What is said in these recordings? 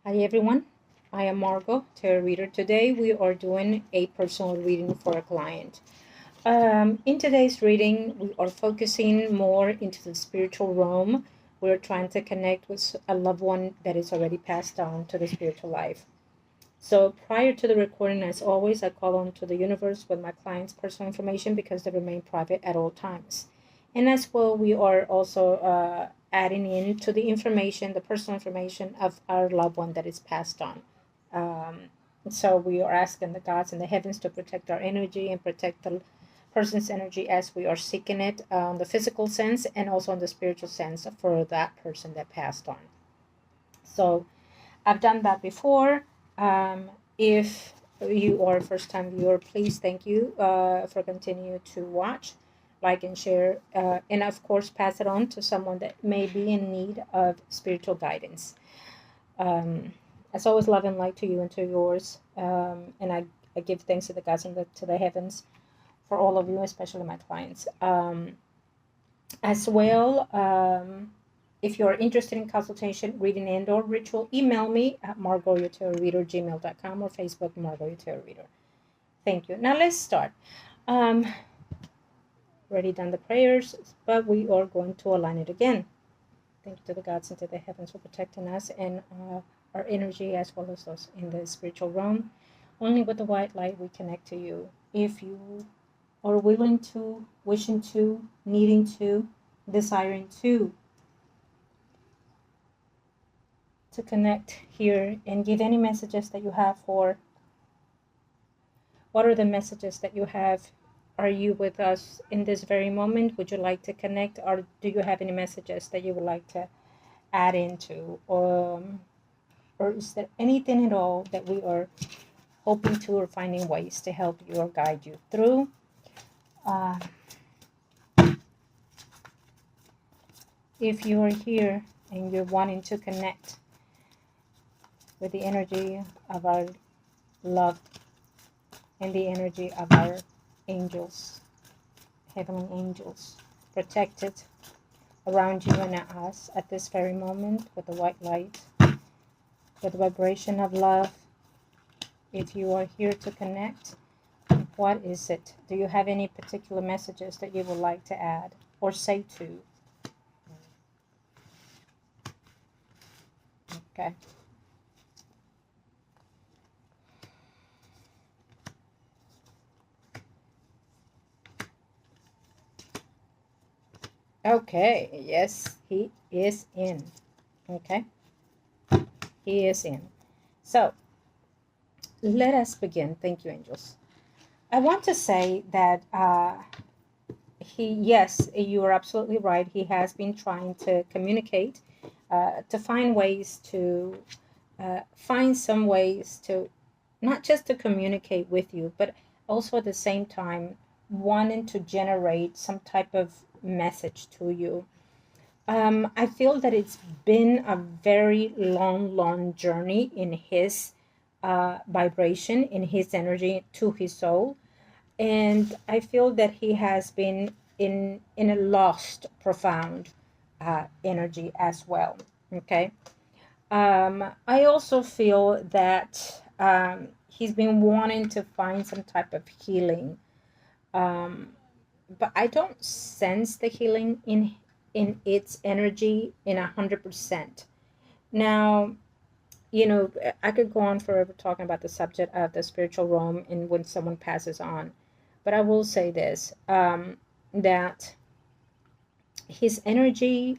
Hi everyone, I am Margot, tarot reader. Today we are doing a personal reading for a client. In today's reading, we are focusing more into the spiritual realm. We're trying to connect with a loved one that is already passed on to the spiritual life. So prior to the recording, as always, I call on to the universe with my client's personal information because they remain private at all times. And as well, we are also adding in to the information, the personal information of our loved one that is passed on. Um, so we are asking the gods and the heavens to protect our energy and protect the person's energy as we are seeking it on the physical sense and also on the spiritual sense for that person that passed on. So I've done that before. If you are a first time viewer, please thank you for continue to watch, like and share, and of course pass it on to someone that may be in need of spiritual guidance. Um, as always, love and light to you and to yours. And I give thanks to the gods and to the heavens for all of you, especially my clients. As well, if you're interested in consultation, reading, and/or ritual, email me at margourtarotreader@gmail.com or Facebook Margot Reader. Thank you. Now let's start. Um, already done the prayers, but we are going to align it again. Thank you to the gods and to the heavens for protecting us and our energy as well as us in the spiritual realm. Only with the white light we connect to you. If you are willing to, wishing to, needing to, desiring to connect here and give any messages that you have for what are the messages that you have. Are you with us in this very moment? Would you like to connect, or do you have any messages that you would like to add into, or is there anything at all that we are hoping to or finding ways to help you or guide you through? If you are here and you're wanting to connect with the energy of our love and the energy of our angels, heavenly angels, protected around you and us at this very moment with the white light, with the vibration of love. If you are here to connect, what is it? Do you have any particular messages that you would like to add or say to? Okay. Okay, yes, he is in. Okay, he is in. So, let us begin. Thank you, angels. I want to say that yes, you are absolutely right. He has been trying to communicate, to find ways to, find some ways to, not just to communicate with you, but also at the same time wanting to generate some type of message to you. I feel that it's been a very long journey in his vibration, in his energy to his soul. And I feel that he has been in a lost, profound energy as well. Okay. I also feel that he's been wanting to find some type of healing, but I don't sense the healing in its energy in 100%. Now, I could go on forever talking about the subject of the spiritual realm and when someone passes on, but I will say this, that his energy,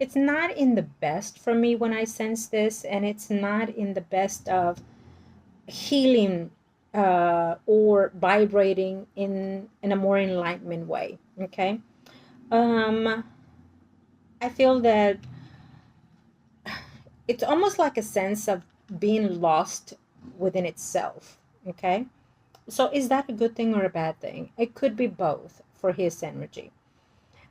it's not in the best for me when I sense this, and it's not in the best of healing or vibrating in a more enlightenment way. Okay. um I feel that it's almost like a sense of being lost within itself. Okay, so is that a good thing or a bad thing? It could be both for his energy.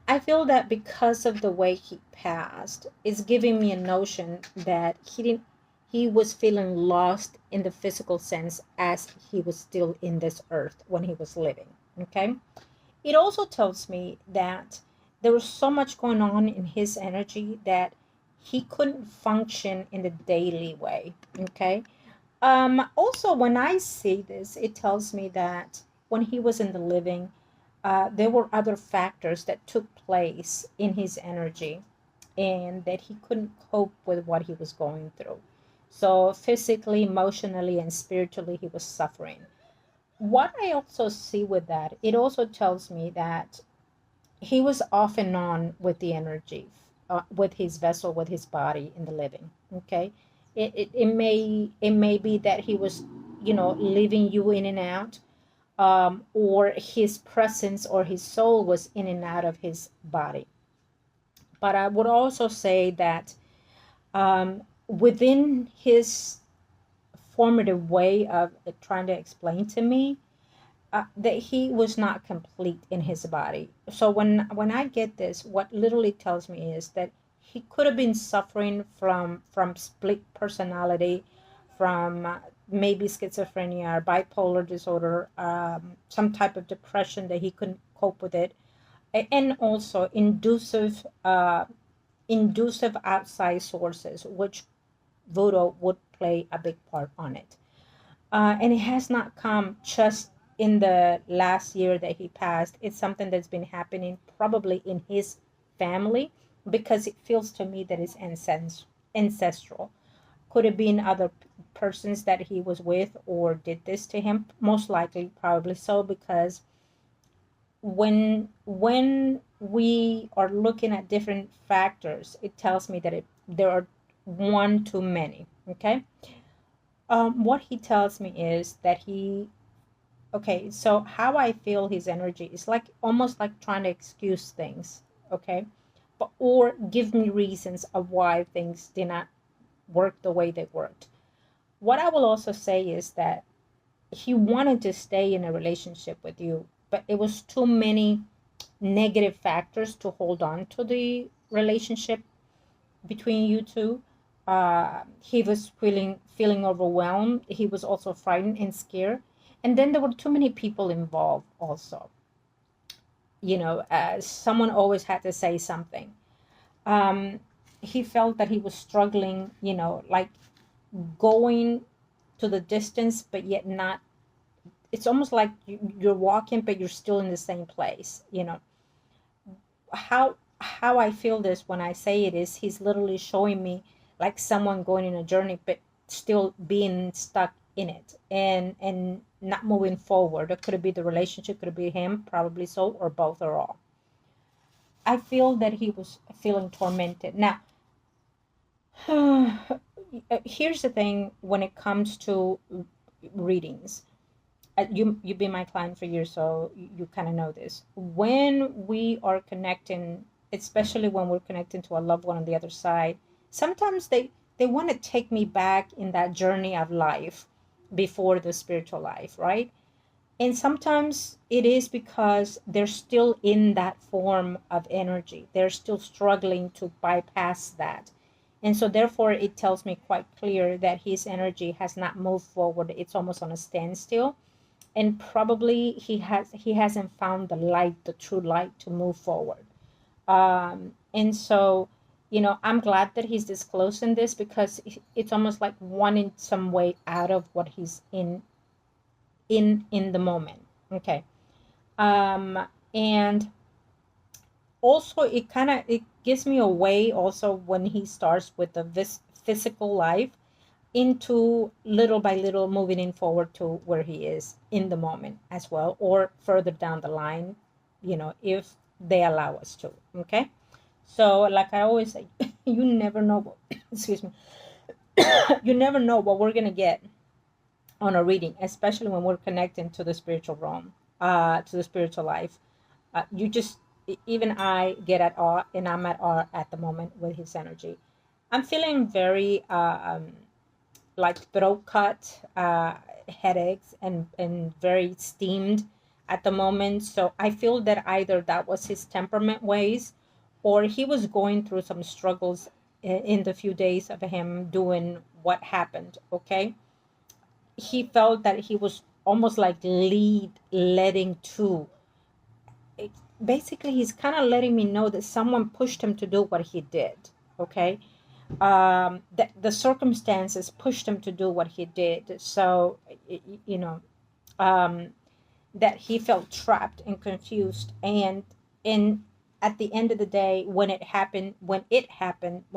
I feel that because of the way he passed, it's giving me a notion that he was feeling lost in the physical sense as he was still in this earth when he was living. Okay. It also tells me that there was so much going on in his energy that he couldn't function in the daily way. Okay. Also, when I see this, it tells me that when he was in the living, there were other factors that took place in his energy, and that he couldn't cope with what he was going through. So, physically, emotionally, and spiritually, he was suffering. What I also see with that, it also tells me that he was off and on with the energy, with his vessel, with his body in the living. Okay. It may be that he was, leaving you in and out, or his presence or his soul was in and out of his body. But I would also say that, within his formative way of trying to explain to me, that he was not complete in his body. So when I get this, what literally tells me is that he could have been suffering from split personality, from maybe schizophrenia or bipolar disorder, some type of depression that he couldn't cope with it, and also inducive outside sources, which voodoo would play a big part on it. And it has not come just in the last year that he passed. It's something that's been happening probably in his family, because it feels to me that it's ancestral. Could have been other persons that he was with or did this to him. Most likely, probably so, because when we are looking at different factors, it tells me that there are one too many. Okay. What he tells me is that okay, so how I feel his energy is like almost like trying to excuse things, okay? But or give me reasons of why things did not work the way they worked. What I will also say is that he wanted to stay in a relationship with you, but it was too many negative factors to hold on to the relationship between you two. He was feeling overwhelmed. He was also frightened and scared, and then there were too many people involved. Also, someone always had to say something. Um, he felt that he was struggling. Like going to the distance, but yet not. It's almost like you're walking, but you're still in the same place. How I feel this when I say it is he's literally showing me like someone going in a journey but still being stuck in it and not moving forward. Or could it be the relationship? Could it be him? Probably so, or both or all. I feel that he was feeling tormented. Now, here's the thing when it comes to readings. You've been my client for years, so you kind of know this. When we are connecting, especially when we're connecting to a loved one on the other side, sometimes they want to take me back in that journey of life before the spiritual life, right? And sometimes it is because they're still in that form of energy. They're still struggling to bypass that. And so therefore it tells me quite clear that his energy has not moved forward. It's almost on a standstill, and probably he hasn't found the light, the true light, to move forward. And so, I'm glad that he's disclosing this, because it's almost like wanting some way out of what he's in the moment. Okay. And also it gives me a way also when he starts with the physical life, into little by little moving in forward to where he is in the moment as well, or further down the line, if they allow us to. Okay. So like I always say, you never know what, excuse me, you never know what we're going to get on a reading, especially when we're connecting to the spiritual realm, to the spiritual life. You just, even I get at awe, and I'm at awe at the moment with his energy. I'm feeling very like throat cut, headaches, and very steamed at the moment. So I feel that either that was his temperament ways, or he was going through some struggles in the few days of him doing what happened. Okay. He felt that he was almost like letting to it, basically he's kind of letting me know that someone pushed him to do what he did. Okay. that the circumstances pushed him to do what he did. So, you know, um, that he felt trapped and confused, and in at the end of the day, when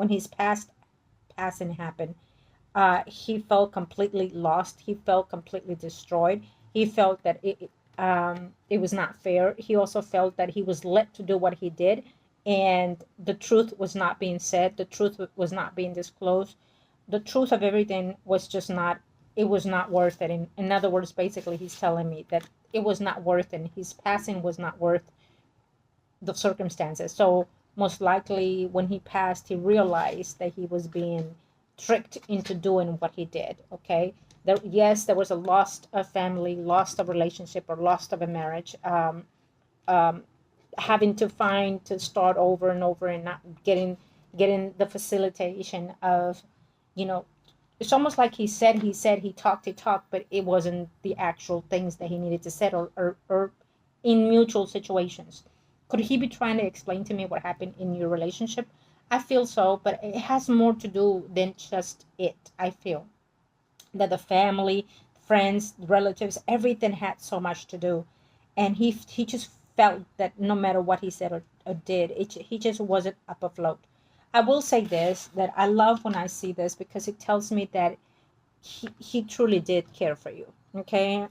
his passing happened, he felt completely lost. He felt completely destroyed. He felt that it was not fair. He also felt that he was led to do what he did, and the truth was not being said. The truth was not being disclosed. The truth of everything was just not. It was not worth it. In other words, basically, he's telling me that it was not worth it. His passing was not worth the circumstances. So most likely, when he passed, he realized that he was being tricked into doing what he did. Okay, yes, there was a loss of family, loss of relationship, or loss of a marriage. Um, Having to find to start over and over, and not getting the facilitation of, you know, it's almost like he talked, but it wasn't the actual things that he needed to settle, or in mutual situations. Could he be trying to explain to me what happened in your relationship? I feel so, but it has more to do than just it. I feel that the family, friends, relatives, everything had so much to do, and he just felt that no matter what he said or did, he just wasn't up afloat. I will say this, that I love when I see this, because it tells me that he truly did care for you. Okay,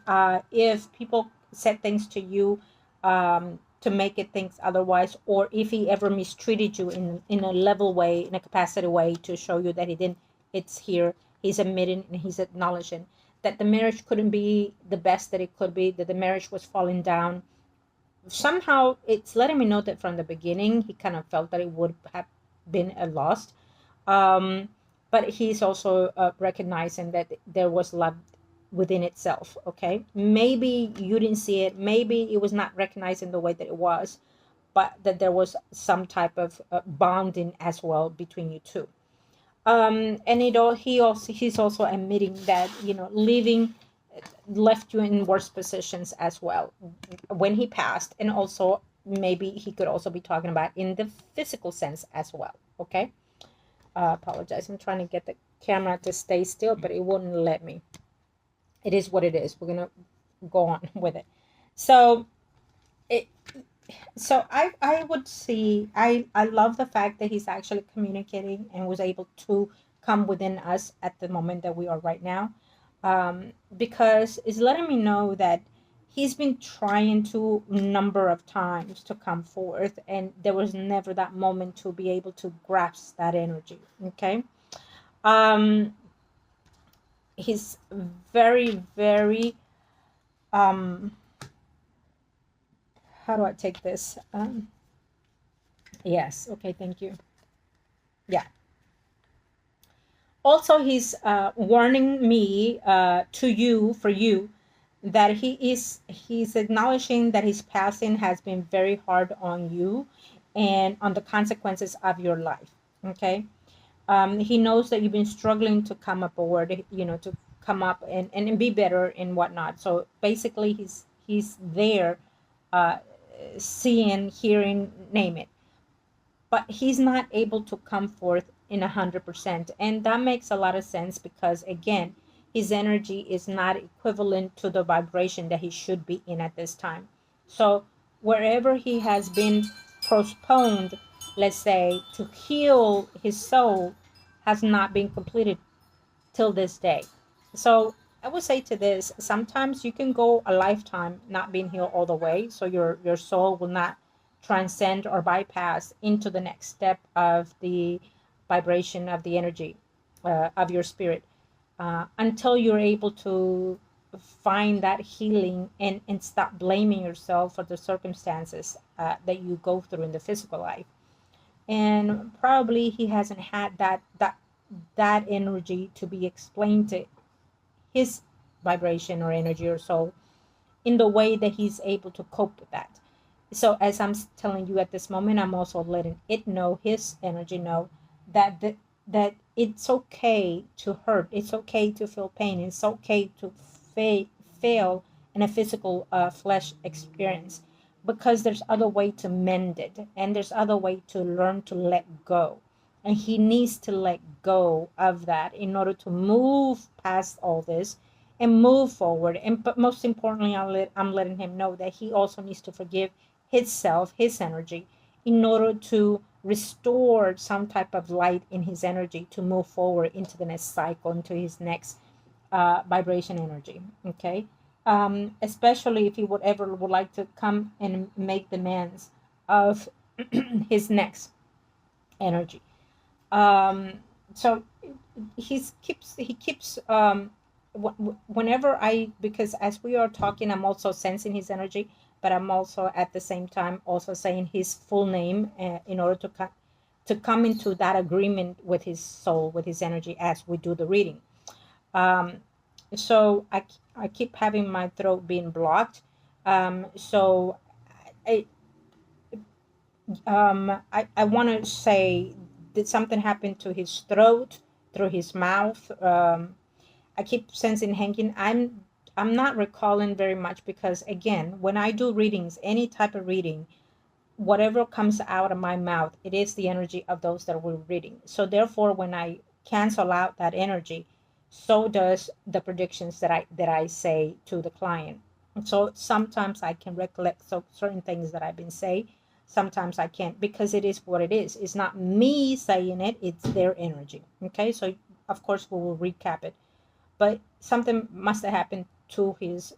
if people said things to you, to make it things otherwise, or if he ever mistreated you in a level way, in a capacity way, to show you that he didn't, it's here. He's admitting and he's acknowledging that the marriage couldn't be the best that it could be, that the marriage was falling down. Somehow it's letting me know that from the beginning he kind of felt that it would have been a loss. um, but he's also recognizing that there was love within itself. Okay, maybe you didn't see it, maybe it was not recognized in the way that it was, but that there was some type of bonding as well between you two. And he's also admitting that, you know, leaving left you in worse positions as well when he passed, and also maybe he could also be talking about in the physical sense as well. Okay, apologize, I'm trying to get the camera to stay still, but it wouldn't let me. It is what it is. We're gonna go on with it. So it so I would see, I love the fact that he's actually communicating and was able to come within us at the moment that we are right now, because it's letting me know that he's been trying to number of times to come forth, and there was never that moment to be able to grasp that energy. Okay, um he's very, very, um how do I take this? Yes, okay, thank you. Yeah, also he's warning me, to you, for you, that he's acknowledging that his passing has been very hard on you and on the consequences of your life. Okay, he knows that you've been struggling to come up aboard, you know, to come up and be better and whatnot. So basically he's there, uh, seeing, hearing, name it, but he's not able to come forth in 100%, and that makes a lot of sense, because again, his energy is not equivalent to the vibration that he should be in at this time. So wherever he has been postponed, let's say, to heal his soul, has not been completed till this day. So I would say to this, sometimes you can go a lifetime not being healed all the way, so your soul will not transcend or bypass into the next step of the vibration of the energy, of your spirit, until you're able to find that healing, and stop blaming yourself for the circumstances that you go through in the physical life. And probably he hasn't had that energy to be explained to his vibration or energy or soul in the way that he's able to cope with that. So as I'm telling you at this moment, I'm also letting it know, his energy know, that that it's okay to hurt, it's okay to feel pain, it's okay to fail in a physical, flesh experience, because there's other way to mend it, and there's other way to learn to let go. and he needs to let go of that in order to move past all this and move forward. And but most importantly, I'm letting him know that he also needs to forgive himself, his energy, in order to restore some type of light in his energy to move forward into the next cycle, into his next vibration energy. Okay. Especially if he would like to come and make demands of his next energy. So he keeps whenever I, because as we are talking, I'm also sensing his energy, but I'm also at the same time also saying his full name in order to come into that agreement with his soul, with his energy as we do the reading. um, so I keep having my throat being blocked. So I I want to say, did something happen to his throat, through his mouth? I keep sensing hanging. I'm not recalling very much because again, when I do readings, any type of reading, whatever comes out of my mouth, it is the energy of those that we're reading. So therefore, when I cancel out that energy, so does the predictions that I say to the client. So sometimes I can recollect certain things that I've been saying. Sometimes I can't, because it is what it is. It's not me saying it, it's their energy. Okay, so of course we will recap it. But something must have happened to his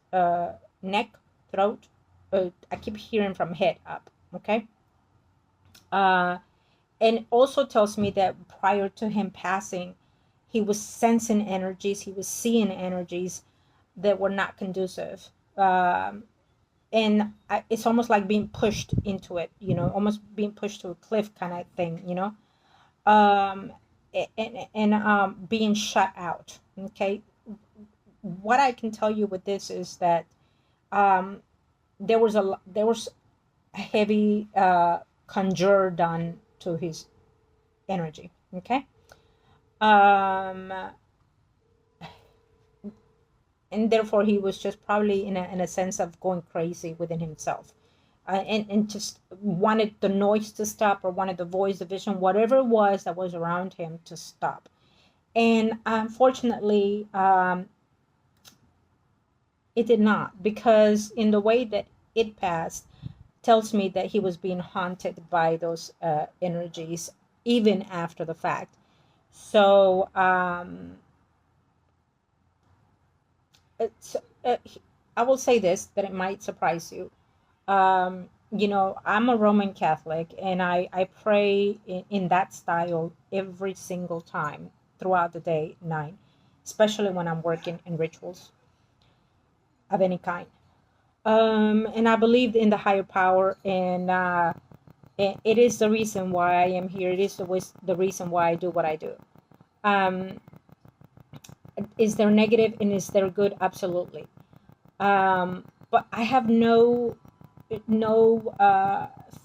neck, throat. I keep hearing from head up. Okay. Uh, and also tells me that prior to him passing, he was sensing energies, he was seeing energies that were not conducive. And it's almost like being pushed into it, almost being pushed to a cliff kind of thing. Um, and being shut out. Okay. What I can tell you with this is that um, there was a heavy conjure done to his energy. Okay. um and therefore he was just probably in a sense of going crazy within himself, and just wanted the noise to stop, or wanted the voice, the vision, whatever it was that was around him, to stop. And unfortunately, it did not, because in the way that it passed tells me that he was being haunted by those energies even after the fact. So it's, I will say this, that it might surprise you. I'm a Roman Catholic, and I pray in that style every single time throughout the day, night, especially when I'm working in rituals of any kind. And I believe in the higher power, and it is the reason why I am here. It is the reason why I do what I do. Um, is there negative and is there good? Absolutely. But I have no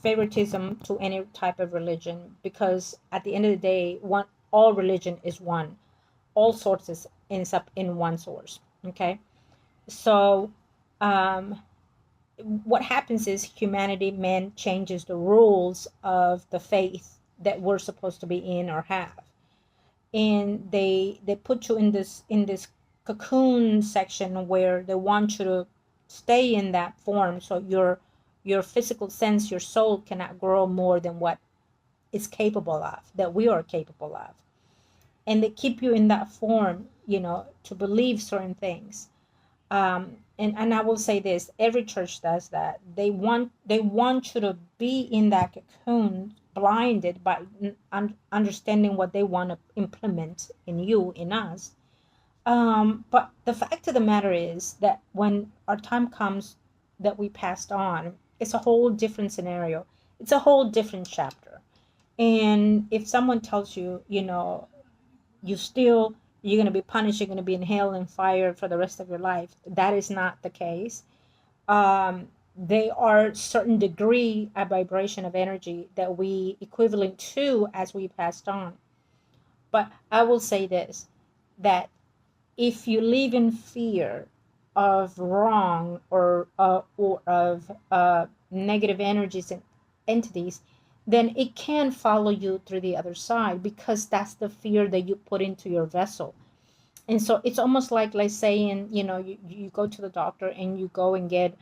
favoritism to any type of religion, because at the end of the day, all religion is one. All sources ends up in one source. Okay. So um, what happens is humanity, man, changes the rules of the faith that we're supposed to be in or have, and they put you in this cocoon section where they want you to stay in that form, so your physical sense, your soul cannot grow more than what it's capable of, that we are capable of. And they keep you in that form, to believe certain things. And I will say this: every church does that. They want you to be in that cocoon, blinded by understanding what they want to implement in you, in us. But the fact of the matter is that when our time comes that we passed on, it's a whole different scenario. It's a whole different chapter. And if someone tells you, you still you're going to be punished, you're going to be in hell and fire for the rest of your life, that is not the case. They are certain degree of vibration of energy that we equivalent to as we passed on. But I will say this, that if you live in fear of wrong, or of negative energies and entities, then it can follow you through the other side, because that's the fear that you put into your vessel. And so it's almost like saying, you go to the doctor and you go and get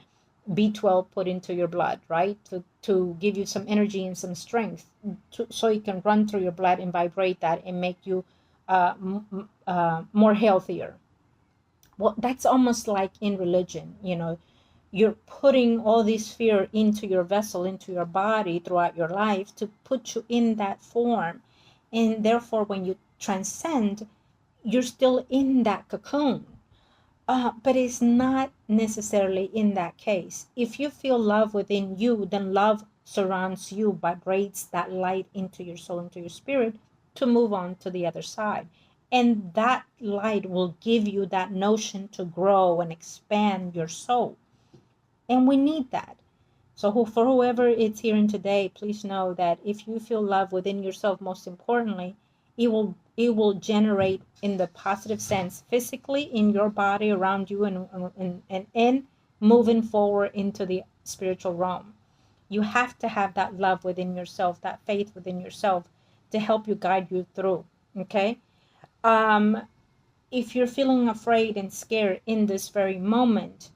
B12 put into your blood, right? To give you some energy and some strength, so it can run through your blood and vibrate that and make you more healthier. Well, that's almost like in religion, you're putting all this fear into your vessel, into your body throughout your life to put you in that form. And therefore, when you transcend, you're still in that cocoon. But it's not necessarily in that case. If you feel love within you, then love surrounds you, vibrates that light into your soul, into your spirit, to move on to the other side. And that light will give you that notion to grow and expand your soul. And we need that. So for whoever is hearing today, please know that if you feel love within yourself, most importantly, it will generate in the positive sense, physically in your body, around you, and moving forward into the spiritual realm. You have to have that love within yourself, that faith within yourself, to help you guide you through. Okay. If you're feeling afraid and scared in this very moment,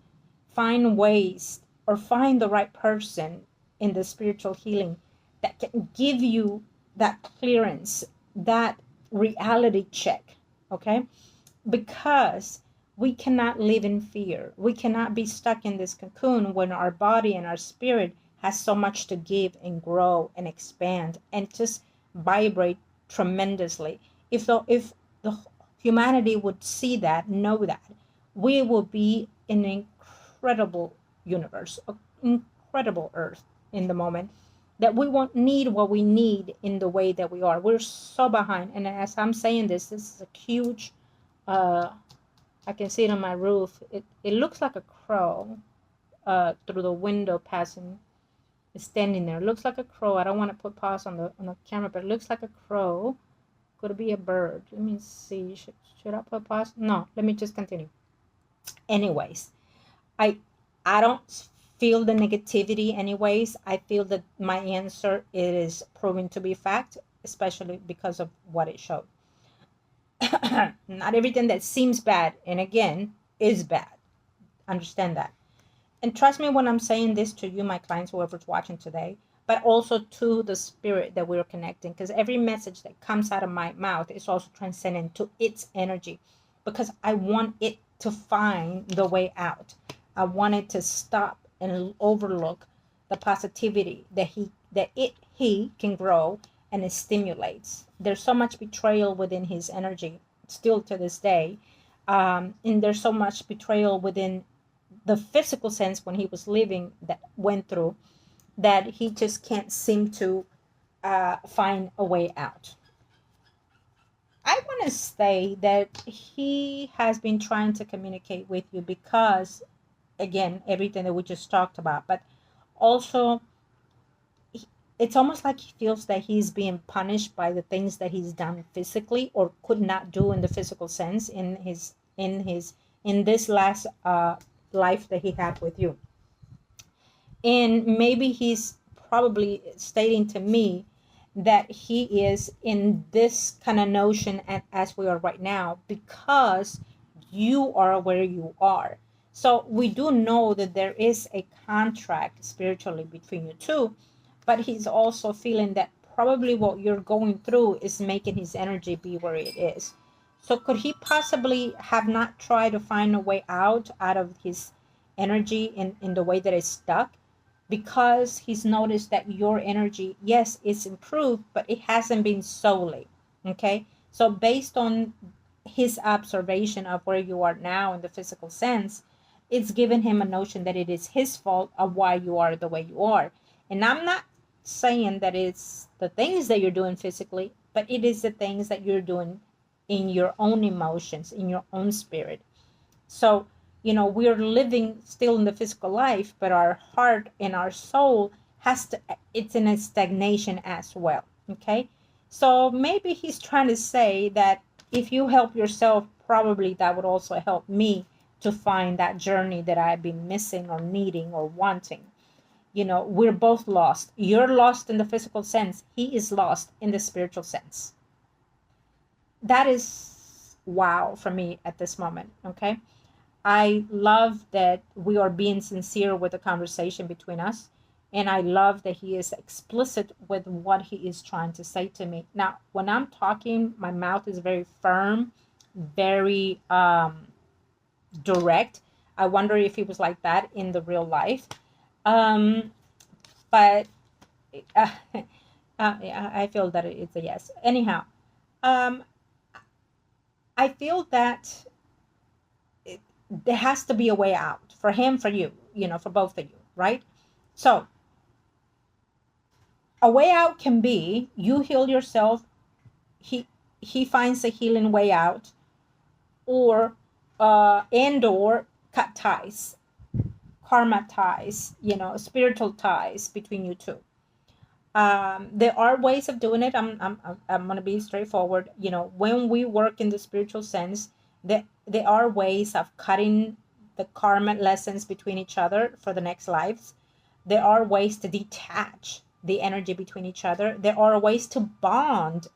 find ways, or find the right person in the spiritual healing that can give you that clearance, that reality check. Okay. Because we cannot live in fear. We cannot be stuck in this cocoon when our body and our spirit has so much to give and grow and expand and just vibrate tremendously. If the humanity would see that, know that, we will be an incredible universe, an incredible earth in the moment, that we won't need what we need in the way that we are. We're so behind. And as I'm saying this is a huge, I can see it on my roof. It looks like a crow through the window passing, standing there. It looks like a crow. I don't want to put pause on the camera, but it looks like a crow. Could it be a bird? Let me see. Should I put pause? No, let me just continue. Anyways, I don't feel the negativity anyways. I feel that my answer is proven to be fact, especially because of what it showed. Not everything that seems bad, and again, is bad. Understand that. And trust me when I'm saying this to you, my clients, whoever's watching today, but also to the spirit that we're connecting, because every message that comes out of my mouth is also transcendent to its energy, because I want it to find the way out. I want it to stop and overlook the positivity that he can grow, and it stimulates. There's so much betrayal within his energy still to this day, and there's so much betrayal within the physical sense when he was living, that went through, that he just can't seem to find a way out. I want to say that he has been trying to communicate with you because, again, everything that we just talked about, but also it's almost like he feels that he's being punished by the things that he's done physically or could not do in the physical sense in this last life that he had with you. And maybe he's probably stating to me that he is in this kind of notion as we are right now, because you are where you are. So we do know that there is a contract spiritually between you two, but he's also feeling that probably what you're going through is making his energy be where it is. So could he possibly have not tried to find a way out of his energy in the way that it's stuck? Because he's noticed that your energy, yes, it's improved, but it hasn't been solely. Okay. So based on his observation of where you are now in the physical sense, it's given him a notion that it is his fault of why you are the way you are. And I'm not saying that it's the things that you're doing physically, but it is the things that you're doing in your own emotions, in your own spirit. So, we're living still in the physical life, but our heart and our soul it's in a stagnation as well. Okay. So maybe he's trying to say that if you help yourself, probably that would also help me to find that journey that I've been missing or needing or wanting. We're both lost. You're lost in the physical sense. He is lost in the spiritual sense. That is wow for me at this moment. Okay. I love that we are being sincere with the conversation between us. And I love that he is explicit with what he is trying to say to me. Now, when I'm talking, my mouth is very firm, very direct. I wonder if he was like that in the real life. Um, but yeah, I feel that it's a yes. Anyhow, um, I feel that there has to be a way out for him, for you, for both of you, right? So a way out can be you heal yourself, he finds a healing way out, or and or cut ties, karma ties, spiritual ties between you two. There are ways of doing it. I'm going to be straightforward. When we work in the spiritual sense, there are ways of cutting the karma lessons between each other for the next lives. There are ways to detach the energy between each other. There are ways to bond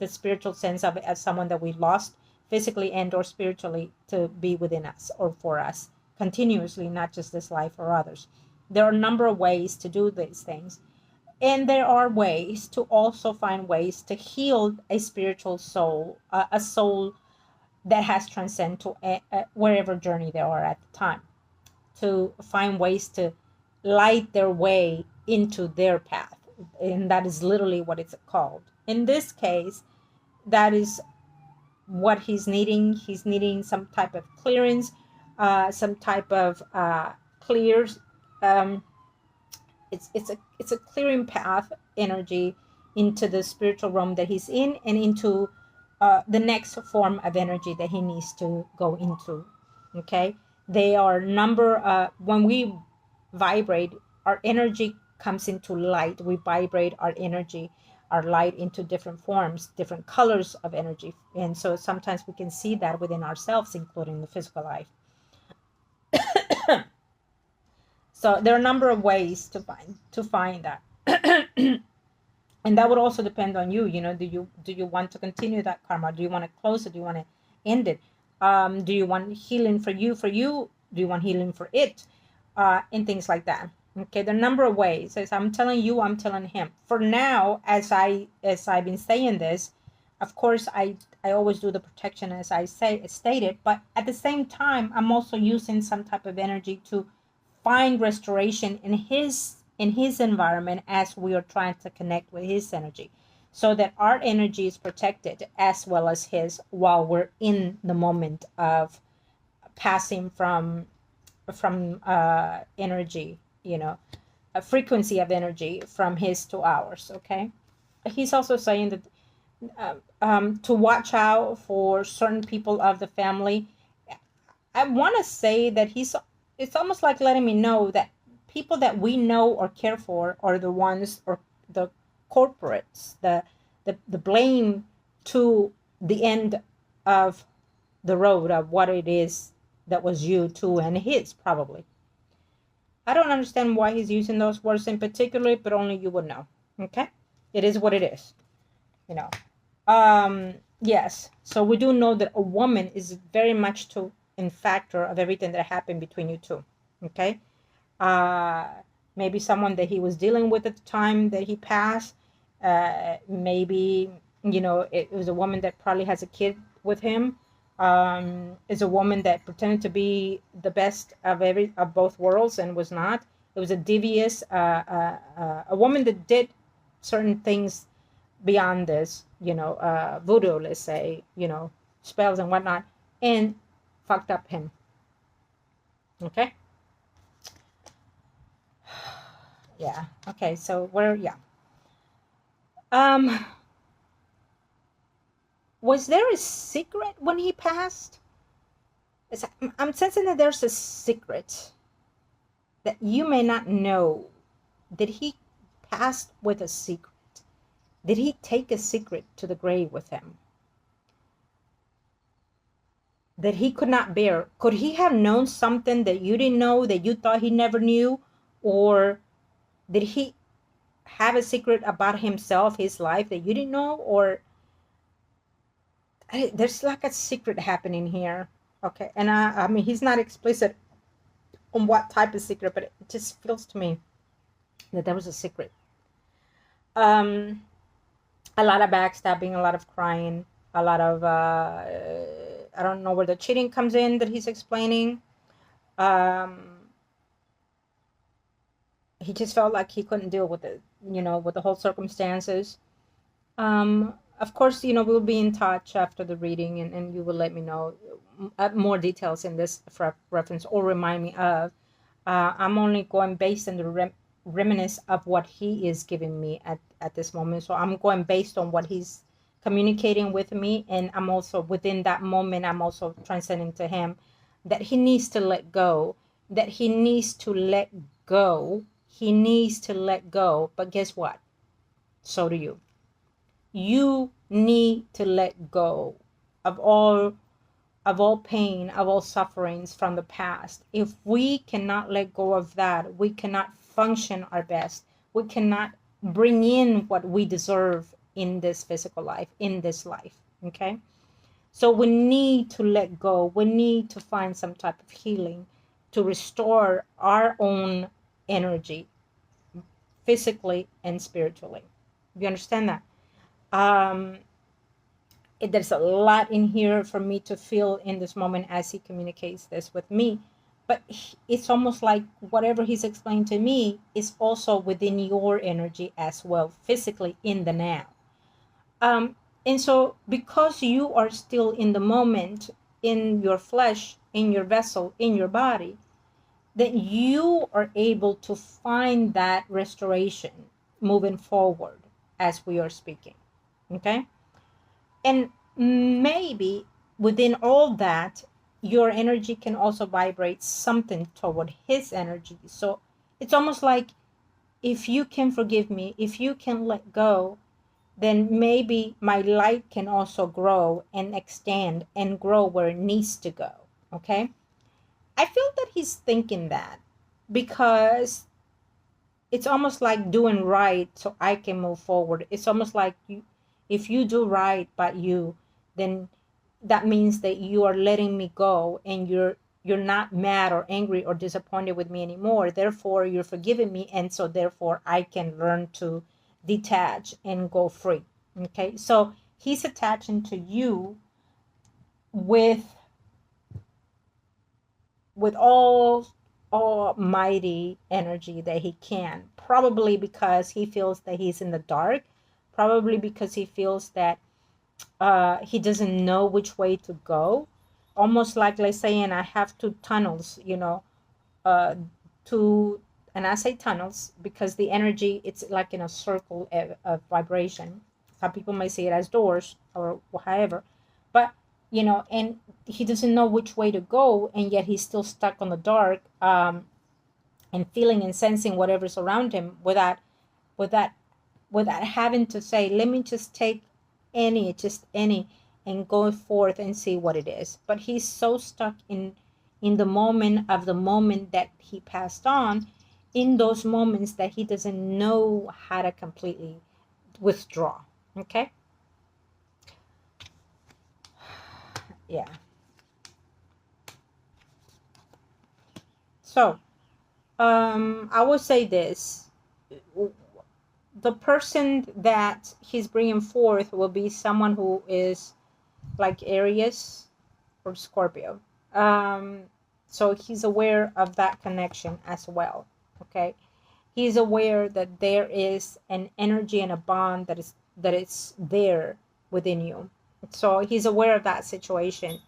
the spiritual sense of it as someone that we lost physically and or spiritually to be within us or for us continuously, not just this life or others. There are a number of ways to do these things. And there are ways to also find ways to heal a spiritual soul, a soul that has transcended to wherever journey they are at the time, to find ways to light their way into their path. And that is literally what it's called. In this case, that is what he's needing. He's needing some type of clearance, some type of clears. Um, it's a clearing path energy into the spiritual realm that he's in, and into the next form of energy that he needs to go into. Okay, they are number when we vibrate, our energy comes into light. We vibrate our energy, our light, into different forms, different colors of energy. And so sometimes we can see that within ourselves, including the physical life. So there are a number of ways to find that. And that would also depend on you. Do you want to continue that karma? Do you want to close it? Do you want to end it? Do you want healing for you? Do you want healing for it? And things like that. Okay, there are a number of ways. As I'm telling you, I'm telling him. For now, as I've been saying this, of course, I always do the protection as I stated, but at the same time, I'm also using some type of energy to find restoration in his environment as we are trying to connect with his energy, so that our energy is protected as well as his, while we're in the moment of passing from energy, a frequency of energy from his to ours. Okay, he's also saying that to watch out for certain people of the family. I want to say that it's almost like letting me know that people that we know or care for are the ones, or the corporates, the blame to the end of the road of what it is that was you too, and his probably. I don't understand why he's using those words in particular, but only you would know. Okay, it is what it is. You know. Yes. So we do know that a woman is very much to in factor of everything that happened between you two. Okay. Uh, Maybe someone that he was dealing with at the time that he passed. Maybe it was a woman that probably has a kid with him. Is a woman that pretended to be the best of both worlds and was not. It was a devious, a woman that did certain things beyond this, voodoo, let's say, spells and whatnot, and fucked up him. Okay. Yeah. Okay. So yeah. Um, was there a secret when he passed? I'm sensing that there's a secret that you may not know. Did he pass with a secret? Did he take a secret to the grave with him that he could not bear? Could he have known something that you didn't know, that you thought he never knew? Or Did he have a secret about himself, his life, that you didn't know? Or there's like a secret happening here. Okay. And I mean, he's not explicit on what type of secret, but it just feels to me that there was a secret. Um, a lot of backstabbing, a lot of crying, a lot of, I don't know where the cheating comes in that he's explaining. Um, he just felt like he couldn't deal with it, with the whole circumstances. Of course, we'll be in touch after the reading, and you will let me know more details in this reference, or remind me of. I'm only going based on the reminiscence of what he is giving me at this moment. So I'm going based on what he's communicating with me, and I'm also within that moment, I'm also transcending to him that he needs to let go, that he needs to let go. He needs to let go. But guess what? So do you. You need to let go of all pain, of all sufferings from the past. If we cannot let go of that, we cannot function our best. We cannot bring in what we deserve in this physical life, in this life. Okay? So we need to let go. We need to find some type of healing to restore our own energy, physically and spiritually. You understand that? Um, there's a lot in here for me to feel in this moment as he communicates this with me. But it's almost like whatever he's explained to me is also within your energy as well, physically in the now. Um, and so, because you are still in the moment, in your flesh, in your vessel, in your body, then you are able to find that restoration moving forward as we are speaking. Okay? And maybe within all that, your energy can also vibrate something toward his energy. So it's almost like, if you can forgive me, if you can let go, then maybe my light can also grow and extend and grow where it needs to go. Okay? I feel that he's thinking that because it's almost like doing right so I can move forward. It's almost like if you do right by you, then that means that you are letting me go, and you're not mad or angry or disappointed with me anymore. Therefore, you're forgiving me, and so therefore I can learn to detach and go free. Okay? So he's attaching to you with all almighty energy that he can, probably because he feels that he's in the dark, probably because he feels that he doesn't know which way to go, almost like saying I have two tunnels, uh, two, and I say tunnels because the energy, it's like in a circle of vibration. Some people may see it as doors or however, but and he doesn't know which way to go, and yet he's still stuck on the dark, and feeling and sensing whatever's around him without without having to say, let me just take just any, and go forth and see what it is. But he's so stuck in the moment of the moment that he passed on, in those moments that he doesn't know how to completely withdraw. Okay? Yeah. So, I would say this. The person that he's bringing forth will be someone who is like Aries or Scorpio. Um, so he's aware of that connection as well. Okay, he's aware that there is an energy and a bond that is there within you. So he's aware of that situation.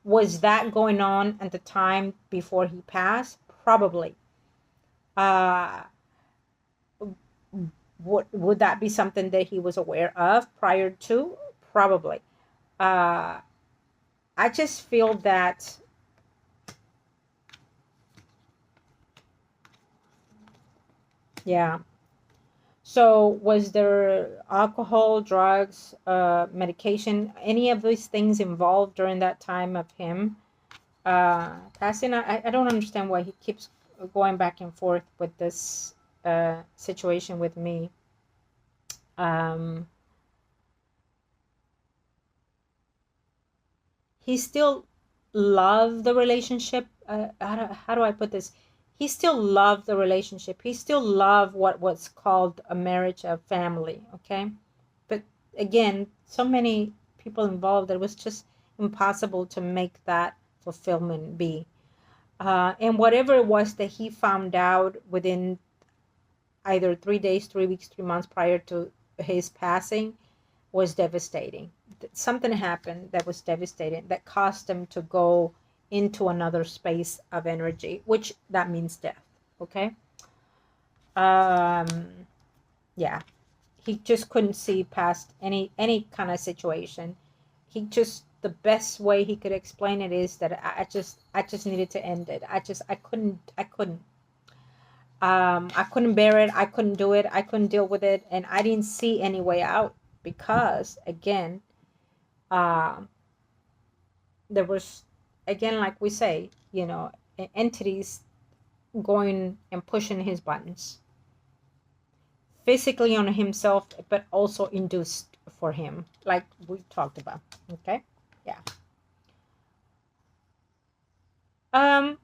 Was that going on at the time before he passed? Probably. Uh, would that be something that he was aware of prior to? Probably. Uh, I just feel that, yeah. So was there alcohol, drugs, medication, any of these things involved during that time of him passing? I don't understand why he keeps going back and forth with this situation with me. Um, he still loved the relationship. How do I put this? He still loved the relationship. He still loved what was called a marriage, a family. Okay, but again, so many people involved that it was just impossible to make that fulfillment be. And whatever it was that he found out within either 3 days, 3 weeks, 3 months prior to his passing was devastating. Something happened that was devastating that caused him to go into another space of energy, which that means death. Okay. Um, yeah, he just couldn't see past any kind of situation. He just, the best way he could explain it is that I just needed to end it. I couldn't bear it. I couldn't do it. I couldn't deal with it, and I didn't see any way out because again, uh, there was, again, like we say, entities going and pushing his buttons physically on himself, but also induced for him, like we talked about. Okay, yeah. Um,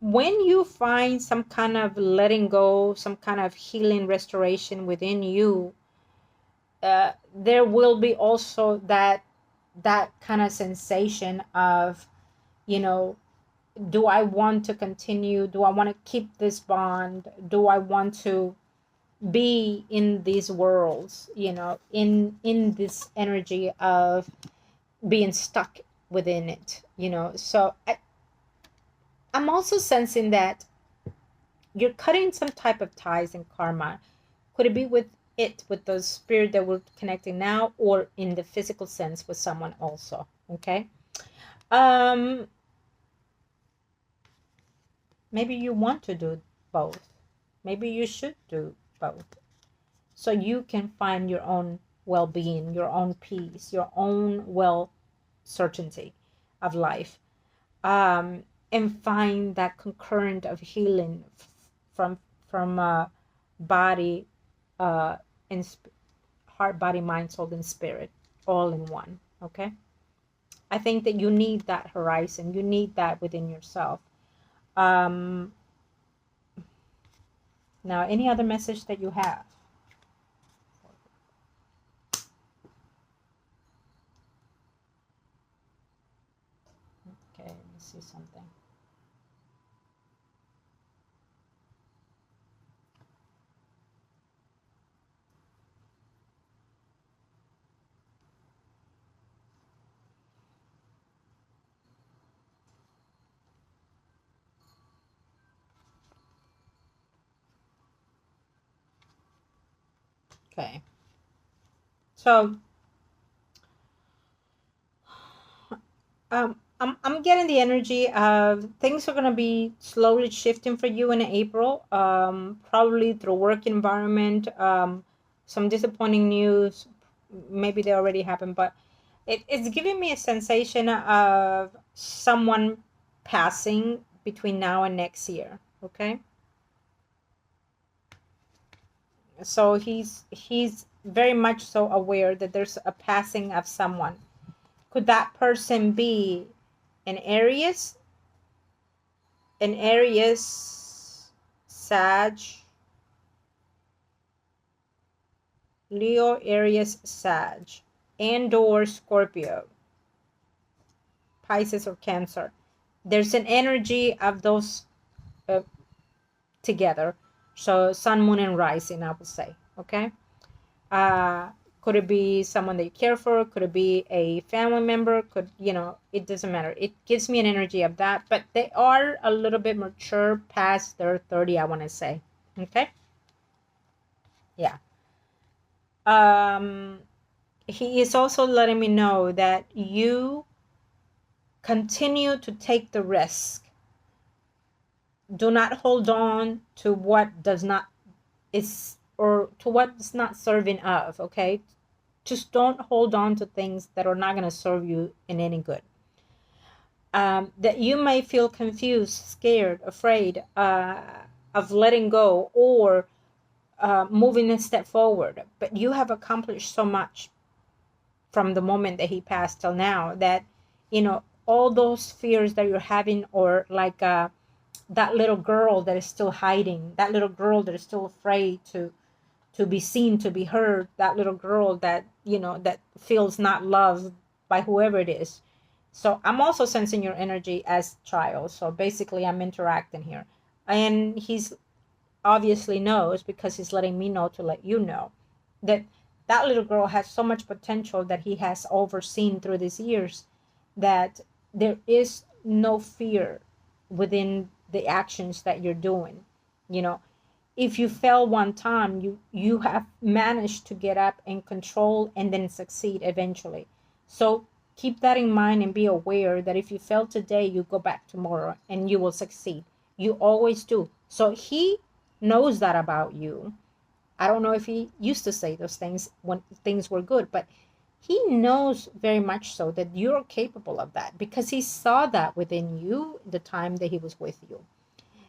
when you find some kind of letting go, some kind of healing restoration within you, there will be also that kind of sensation of, you know, do I want to continue? Do I want to keep this bond? Do I want to be in these worlds, in this energy of being stuck within it, So I'm also sensing that you're cutting some type of ties and karma. Could it be with those spirit that we're connecting now, or in the physical sense with someone also? Okay. Um, maybe you want to do both. Maybe you should do both. So you can find your own well-being, your own peace, your own certainty of life, and find that concurrent of healing from body, uh, and heart, body, mind, soul, and spirit, all in one. Okay, I think that you need that horizon. You need that within yourself. Um, Now, any other message that you have? Okay, let me see something. Okay. So, I'm getting the energy of things are gonna be slowly shifting for you in April. Probably through work environment. Some disappointing news. Maybe they already happened, but it's giving me a sensation of someone passing between now and next year. Okay. So he's very much so aware that there's a passing of someone. Could that person be an Aries? An Aries, Sag, Leo, Aries, Sag, and or Scorpio, Pisces, or Cancer. There's an energy of those uh, together. So sun, moon, and rising, I would say. Okay. Uh, could it be someone that you care for? Could it be a family member? It doesn't matter. It gives me an energy of that, but they are a little bit mature past their 30, I want to say. Okay. Yeah. Um, he is also letting me know that you continue to take the risk. Do not hold on to what does not is or to what's not serving of. Okay. Just don't hold on to things that are not going to serve you in any good. That you may feel confused, scared, afraid. of letting go or moving a step forward. But you have accomplished so much from the moment that he passed till now that, all those fears that you're having, or like that little girl that is still hiding, that little girl that is still afraid to be seen, to be heard, that little girl that, that feels not loved by whoever it is. So I'm also sensing your energy as child. So basically I'm interacting here. And he's obviously knows, because he's letting me know to let you know that that little girl has so much potential that he has overseen through these years, that there is no fear within the actions that you're doing. You know, if you fail one time, you have managed to get up and control and then succeed eventually. So keep that in mind and be aware that if you fail today, you go back tomorrow and you will succeed. You always do. So he knows that about you. I don't know if he used to say those things when things were good, but he knows very much so that you're capable of that, because he saw that within you the time that he was with you.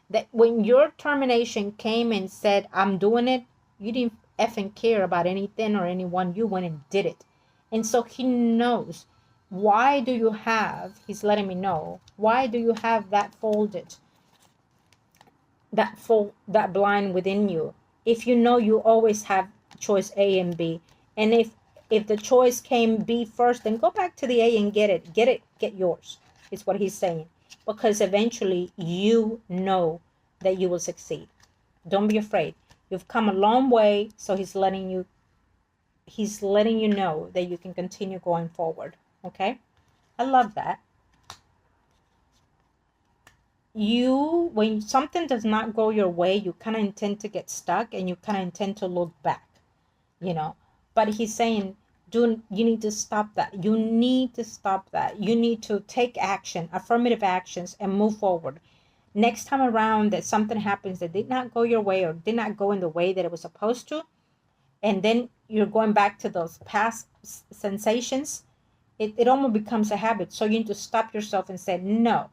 That when your termination came and said, I'm doing it, you didn't effing care about anything or anyone. You went and did it. And so he knows. Why do you have, he's letting me know, why do you have that folded, that blind within you, if you know you always have choice A and B? And if the choice came B first, then go back to the A and get yours, is what he's saying. Because eventually you know that you will succeed. Don't be afraid. You've come a long way, so he's letting you know that you can continue going forward. Okay? I love that. When something does not go your way, you kind of intend to get stuck and you kind of intend to look back, but he's saying, you need to stop that. You need to stop that. You need to take action, affirmative actions, and move forward. Next time around that something happens that did not go your way or did not go in the way that it was supposed to, and then you're going back to those past sensations, it almost becomes a habit. So you need to stop yourself and say, no,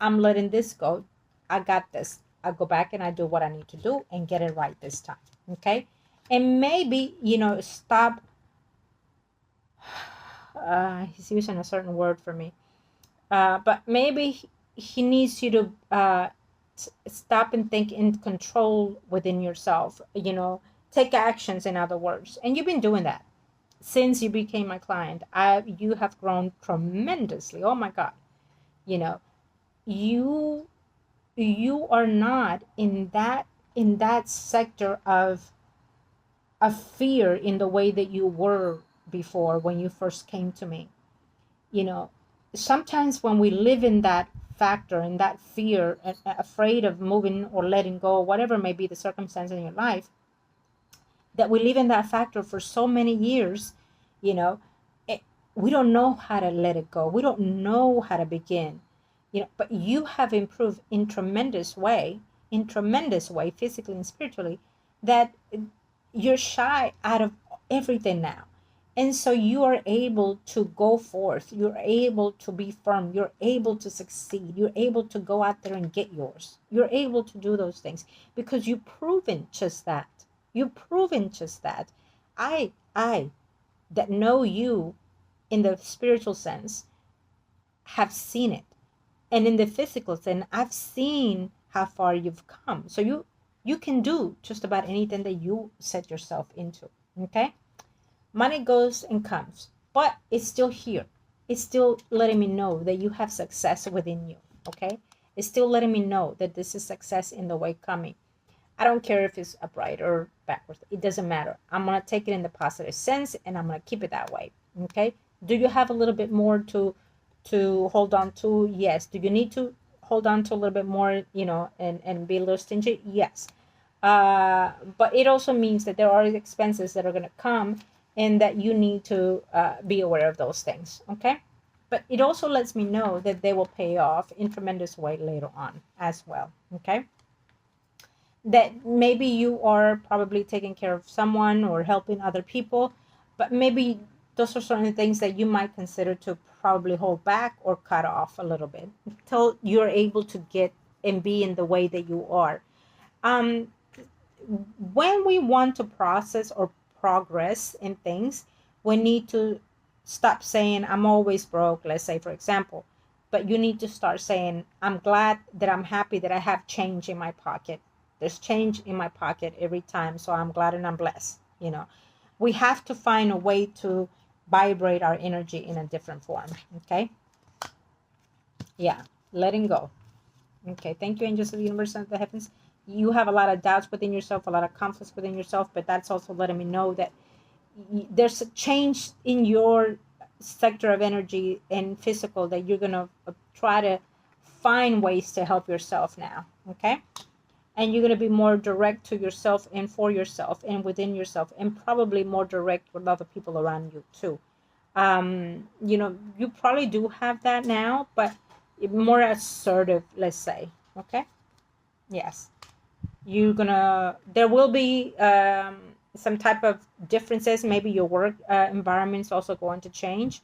I'm letting this go. I got this. I go back and I do what I need to do and get it right this time. Okay? And maybe, stop. He's using a certain word for me. But maybe he needs you to stop and think in control within yourself. Take actions, in other words. And you've been doing that since you became my client. You have grown tremendously. Oh my God. You are not in that sector of fear in the way that you were before when you first came to me. Sometimes when we live in that factor, in that fear, afraid of moving or letting go, whatever may be the circumstance in your life, that we live in that factor for so many years, we don't know how to let it go. We don't know how to begin. But you have improved in tremendous way, physically and spiritually, that you're shy out of everything now. And so you are able to go forth. You're able to be firm. You're able to succeed. You're able to go out there and get yours. You're able to do those things because you've proven just that. You've proven just that. I that know you in the spiritual sense have seen it. And in the physical sense, I've seen how far you've come. So you can do just about anything that you set yourself into. Okay? Money goes and comes, but it's still here. It's still letting me know that you have success within you. Okay? It's still letting me know that this is success in the way coming. I don't care if it's upright or backwards. It doesn't matter. I'm going to take it in the positive sense and I'm going to keep it that way. Okay? Do you have a little bit more to hold on to? Yes. Do you need to hold on to a little bit more, and be a little stingy? Yes. But it also means that there are expenses that are going to come and that you need to be aware of those things. Okay? But it also lets me know that they will pay off in tremendous way later on as well. Okay? That maybe you are probably taking care of someone or helping other people, but maybe those are certain things that you might consider to probably hold back or cut off a little bit until you're able to get and be in the way that you are. Um, when we want to process or progress in things, we need to stop saying, I'm always broke, let's say, for example. But you need to start saying, I'm glad that I'm happy that I have change in my pocket. There's change in my pocket every time. So I'm glad and I'm blessed. You know, we have to find a way to vibrate our energy in a different form. Okay. Yeah. Letting go. Okay, thank you, angels of the universe and the heavens. You have a lot of doubts within yourself, a lot of conflicts within yourself, but that's also letting me know that there's a change in your sector of energy and physical that you're going to try to find ways to help yourself now, okay? And you're going to be more direct to yourself and for yourself and within yourself, and probably more direct with other people around you too. You probably do have that now, but more assertive, let's say, okay? Yes, there will be some type of differences. Maybe your work environment's also going to change.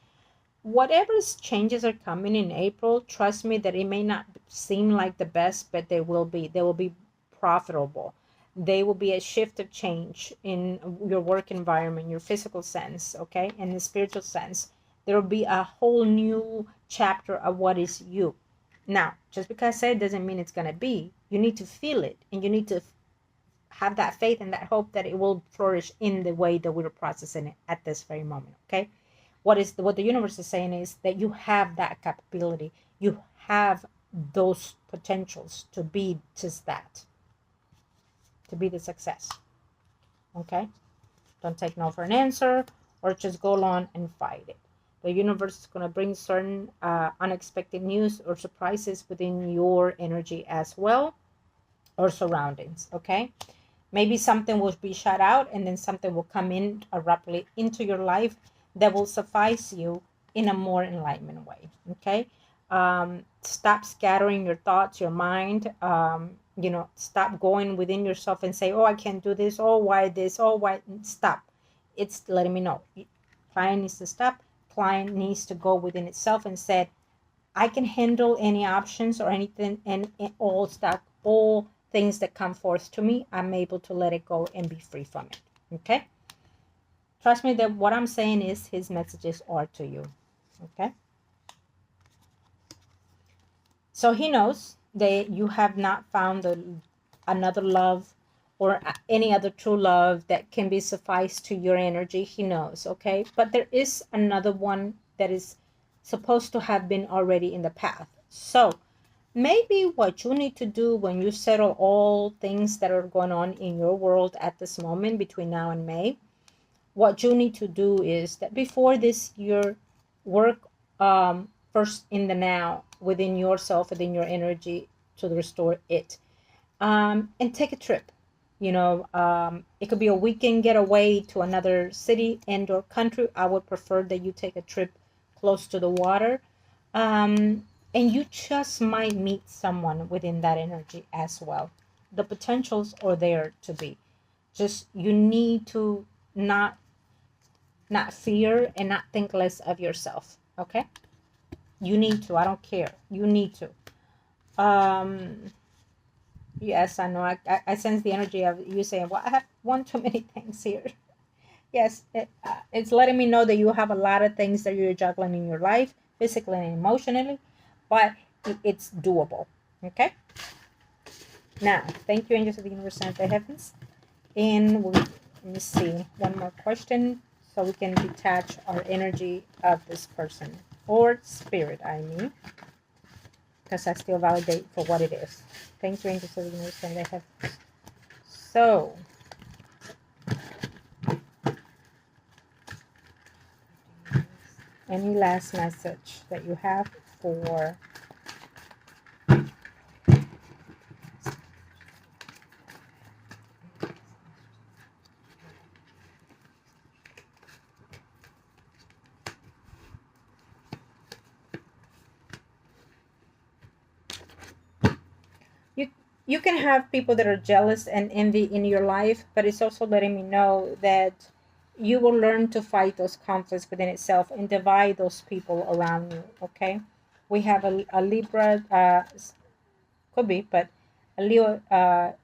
Whatever changes are coming in April, trust me that it may not seem like the best, but they will be profitable. They will be a shift of change in your work environment, your physical sense, okay, and the spiritual sense. There will be a whole new chapter of what is you. Now, just because I say it doesn't mean it's going to be. You need to feel it, and you need to have that faith and that hope that it will flourish in the way that we're processing it at this very moment, okay? What the universe is saying is that you have that capability. You have those potentials to be just that, to be the success, okay? Don't take no for an answer, or just go along and fight it. The universe is going to bring certain unexpected news or surprises within your energy as well, or surroundings, okay? Maybe something will be shut out, and then something will come in abruptly into your life that will suffice you in a more enlightenment way, okay? Stop scattering your thoughts, your mind. Stop going within yourself and say, oh, I can't do this. Oh, why this? Oh, why? Stop. It's letting me know. Client needs to stop. Client needs to go within itself and said, I can handle any options or anything, and all stuff, all things that come forth to me, I'm able to let it go and be free from it. Okay? Trust me that what I'm saying is his messages are to you. Okay? So he knows that you have not found another love or any other true love that can be sufficed to your energy. He knows, okay? But there is another one that is supposed to have been already in the path. So maybe what you need to do when you settle all things that are going on in your world at this moment between now and May, what you need to do is that before this year, work first in the now, within yourself, within your energy, to restore it. And take a trip. It could be a weekend getaway to another city and or country. I would prefer that you take a trip close to the water. And you just might meet someone within that energy as well. The potentials are there to be. Just you need to not fear and not think less of yourself. Okay? You need to. I don't care. You need to. Yes, I know. I sense the energy of you saying, well, I have one too many things here. Yes, it's letting me know that you have a lot of things that you're juggling in your life, physically and emotionally, but it's doable. Okay? Now, thank you, angels of the universe and the heavens. And let me see, one more question so we can detach our energy of this person, or spirit, I mean, because I still validate for what it is. Thank you, angels of the universe and the heavens. So, any last message that you have for you can have people that are jealous and envy in your life, but it's also letting me know that you will learn to fight those conflicts within itself and divide those people around you. Okay, we have a Libra, could be, but a Leo,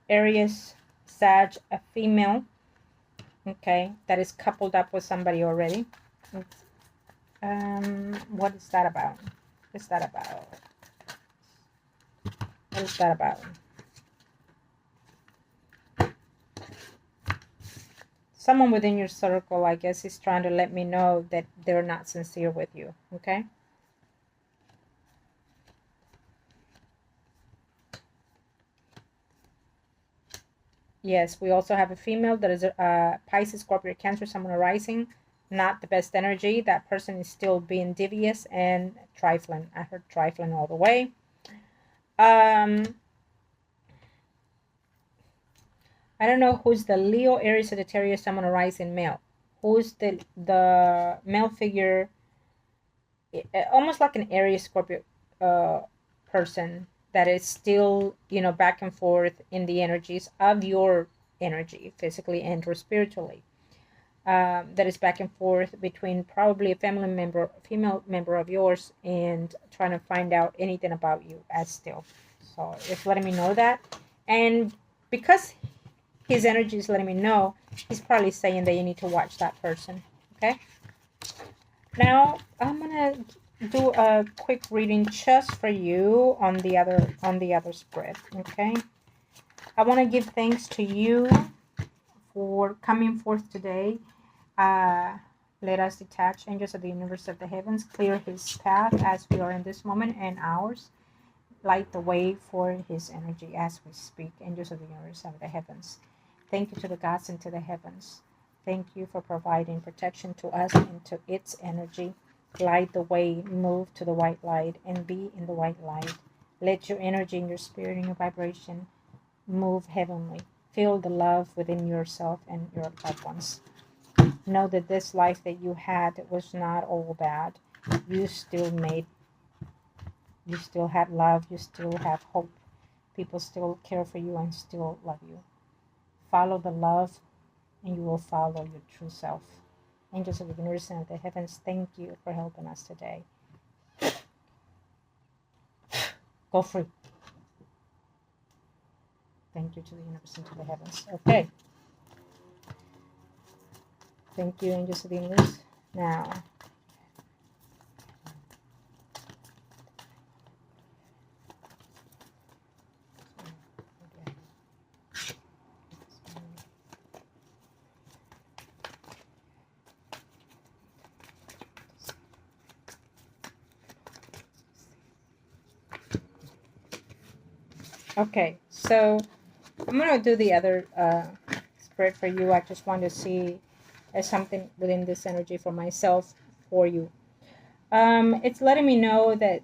Aries, Sag, a female, okay, that is coupled up with somebody already. What is that about? What is that about? What is that about? Someone within your circle, I guess, is trying to let me know that they're not sincere with you, okay? Yes, we also have a female that is a Pisces, Scorpio, Cancer, someone arising. Not the best energy. That person is still being devious and trifling. I heard trifling all the way. I don't know who's the Leo, Aries, Sagittarius, someone arising male. Who's the male figure? Almost like an Aries, Scorpio person that is still, you know, back and forth in the energies of your energy, physically and or spiritually. That is back and forth between probably a family member, female member of yours, and trying to find out anything about you as still. So it's letting me know that. And because his energy is letting me know, he's probably saying that you need to watch that person. Okay. Now I'm gonna do a quick reading just for you on the other spread. Okay. I want to give thanks to you for coming forth today. Let us detach angels of the universe of the heavens, clear his path as we are in this moment and ours. Light the way for his energy as we speak. Angels of the universe of the heavens. Thank you to the gods and to the heavens. Thank you for providing protection to us and to its energy. Light the way, move to the white light, and be in the white light. Let your energy and your spirit and your vibration move heavenly. Feel the love within yourself and your loved ones. Know that this life that you had was not all bad. You still had love, you still have hope. People still care for you and still love you. Follow the love and you will follow your true self. Angels of the universe and of the heavens, thank you for helping us today. Go free. Thank you to the universe and to the heavens. Okay. Thank you, angels of the universe. Now, okay, so I'm going to do the other spread for you. I just want to see something within this energy for myself, for you. It's letting me know that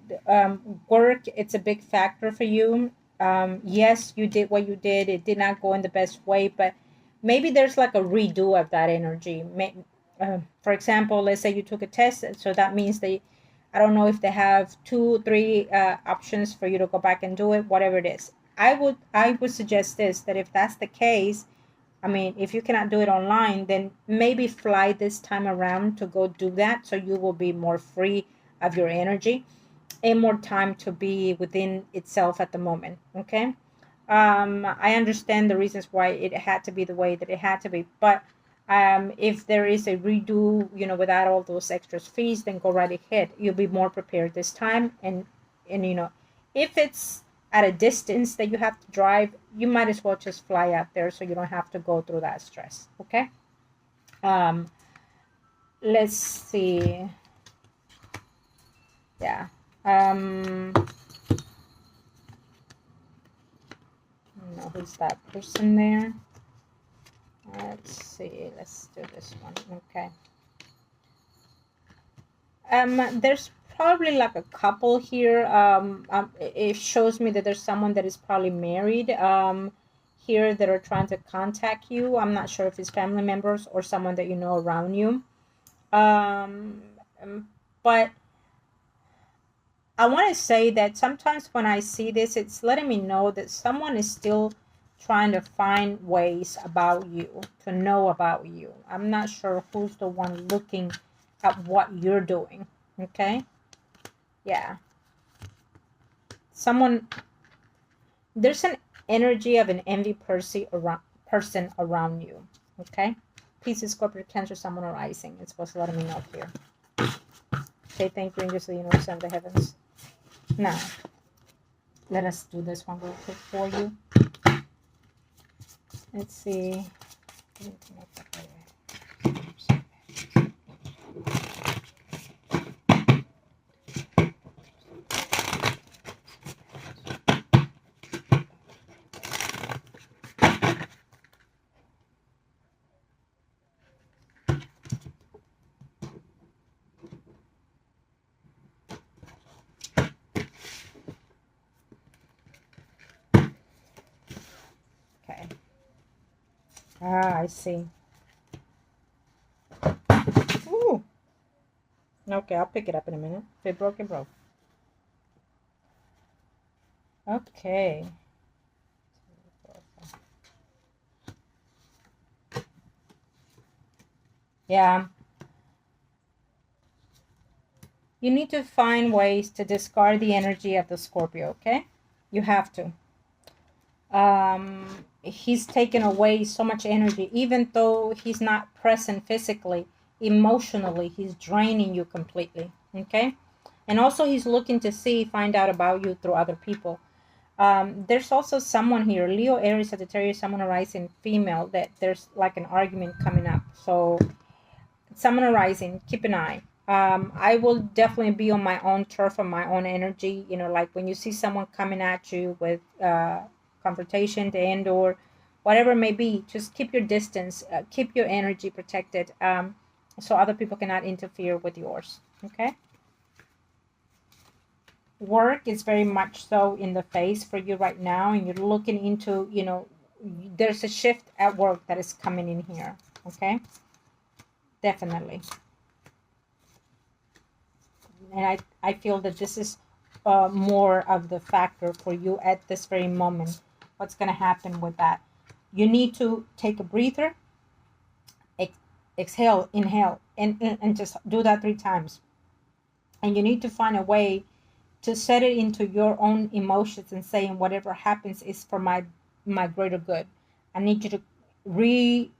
work, it's a big factor for you. Yes, you did what you did. It did not go in the best way, but maybe there's like a redo of that energy. For example, let's say you took a test, so that means I don't know if they have 2, 3 options for you to go back and do it, whatever it is. I would suggest this, that if that's the case, I mean, if you cannot do it online, then maybe fly this time around to go do that, so you will be more free of your energy and more time to be within itself at the moment. Okay. I understand the reasons why it had to be the way that it had to be, but if there is a redo, you know, without all those extra fees, then go right ahead. You'll be more prepared this time, and you know, if it's at a distance that you have to drive, you might as well just fly out there so you don't have to go through that stress. Okay. Let's see. Yeah. No, who's that person there? Let's see. Let's do this one. Okay. There's probably like a couple here. It shows me that there's someone that is probably married here that are trying to contact you. I'm not sure if it's family members or someone that you know around you. But I want to say that sometimes when I see this, it's letting me know that someone is still trying to find ways about you, to know about you. I'm not sure who's the one looking at what you're doing. Okay. Yeah. Someone, there's an energy of an envy person around you. Okay? Pisces, Scorpio, Cancer, Sun, or Rising. It's supposed to let me know here. Say thank you, angels of the universe and the heavens. Now, let us do this one real quick for you. Let's see. Okay. Ah, I see. Ooh. Okay, I'll pick it up in a minute. If it broke, it broke. Okay. Yeah. You need to find ways to discard the energy of the Scorpio, okay? You have to. He's taken away so much energy, even though he's not present physically, emotionally, he's draining you completely, okay? And also he's looking to find out about you through other people. There's also someone here, Leo, Aries, Sagittarius, someone arising female, that there's like an argument coming up. So someone arising, keep an eye. I will definitely be on my own turf, on my own energy. You know, like when you see someone coming at you with confrontation, the end, or whatever it may be, just keep your distance, keep your energy protected, so other people cannot interfere with yours. Okay. Work is very much so in the face for you right now, and you're looking into, you know, there's a shift at work that is coming in here. Okay. Definitely. And I feel that this is more of the factor for you at this very moment. What's going to happen with that? You need to take a breather, exhale, inhale, and just do that 3 times. And you need to find a way to set it into your own emotions and saying whatever happens is for my greater good. I need you to redefine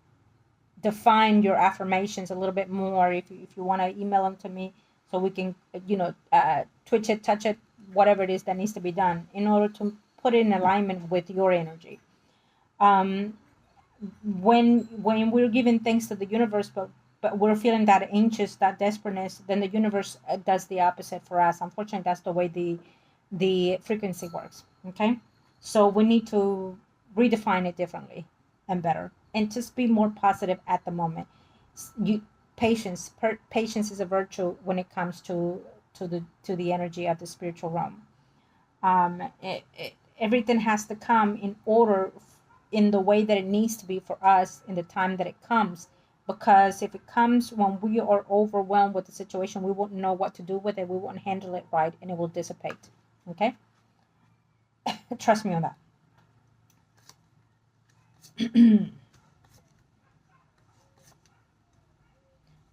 your affirmations a little bit more. If you want to email them to me, so we can, you know, twitch it, touch it, whatever it is that needs to be done in order to put it in alignment with your energy. um, when we're giving thanks to the universe, but we're feeling that anxious, that desperateness, then the universe does the opposite for us. Unfortunately, that's the way the frequency works. Okay, so we need to redefine it differently and better, and just be more positive at the moment. You patience is a virtue when it comes to the energy of the spiritual realm. Everything has to come in order, in the way that it needs to be for us in the time that it comes, because if it comes when we are overwhelmed with the situation, we won't know what to do with it, we won't handle it right, and it will dissipate. Okay. Trust me on that.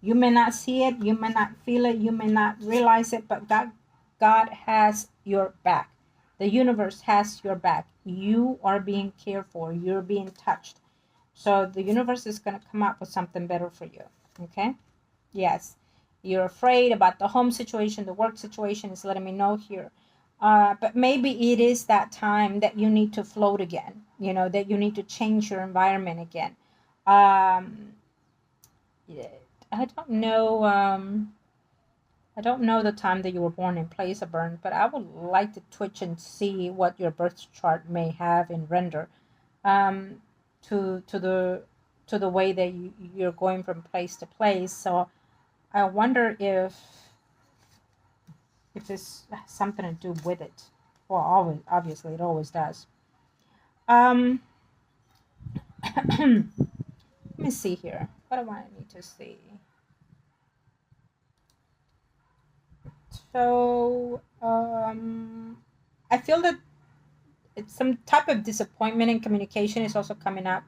You may not see it, you may not feel it, you may not realize it, but God has your back. The universe has your back. You are being cared for, you're being touched. So the universe is going to come up with something better for you. Okay? Yes. You're afraid about the home situation, the work situation is letting me know here. But maybe it is that time that you need to float again, you know, that you need to change your environment again. Um, yeah, I don't know. I don't know the time that you were born and place of birth, but I would like to twitch and see what your birth chart may have in render, um, to the way that you're going from place to place. So I wonder if this has something to do with it. Well, always, obviously, it always does. Um, let me see here. What do I need to see? So, I feel that it's some type of disappointment in communication is also coming up.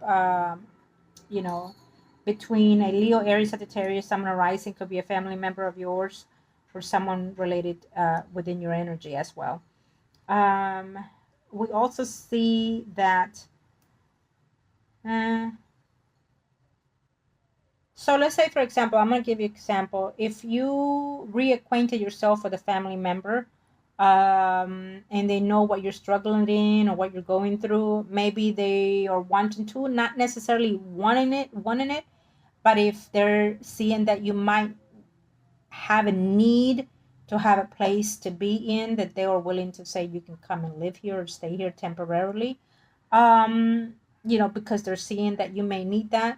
You know, between a Leo, Aries, Sagittarius, someone arising, could be a family member of yours or someone related within your energy as well. Um, we also see that uh, so let's say, for example, I'm going to give you an example. If you reacquainted yourself with a family member, and they know what you're struggling in or what you're going through, maybe they are wanting to, not necessarily wanting it, but if they're seeing that you might have a need to have a place to be in, that they are willing to say you can come and live here or stay here temporarily, um, because they're seeing that you may need that.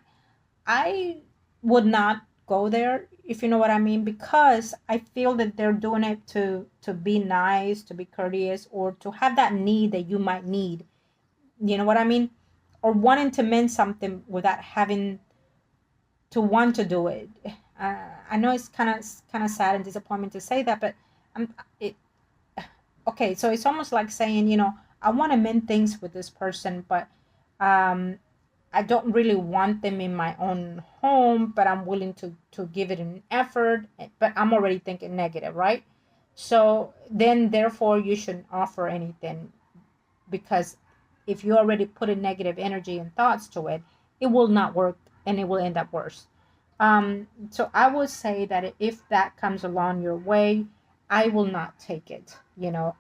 I would not go there, if you know what I mean, because I feel that they're doing it to be nice, to be courteous, or to have that need that you might need. You know what I mean? Or wanting to mend something without having to want to do it. I know it's kind of sad and disappointment to say that, but I'm it. Okay, so it's almost like saying, I want to mend things with this person, but um, I don't really want them in my own home, but I'm willing to give it an effort, but I'm already thinking negative, right? So then therefore you shouldn't offer anything, because if you already put a negative energy and thoughts to it, it will not work and it will end up worse. So I would say that if that comes along your way, I will not take it.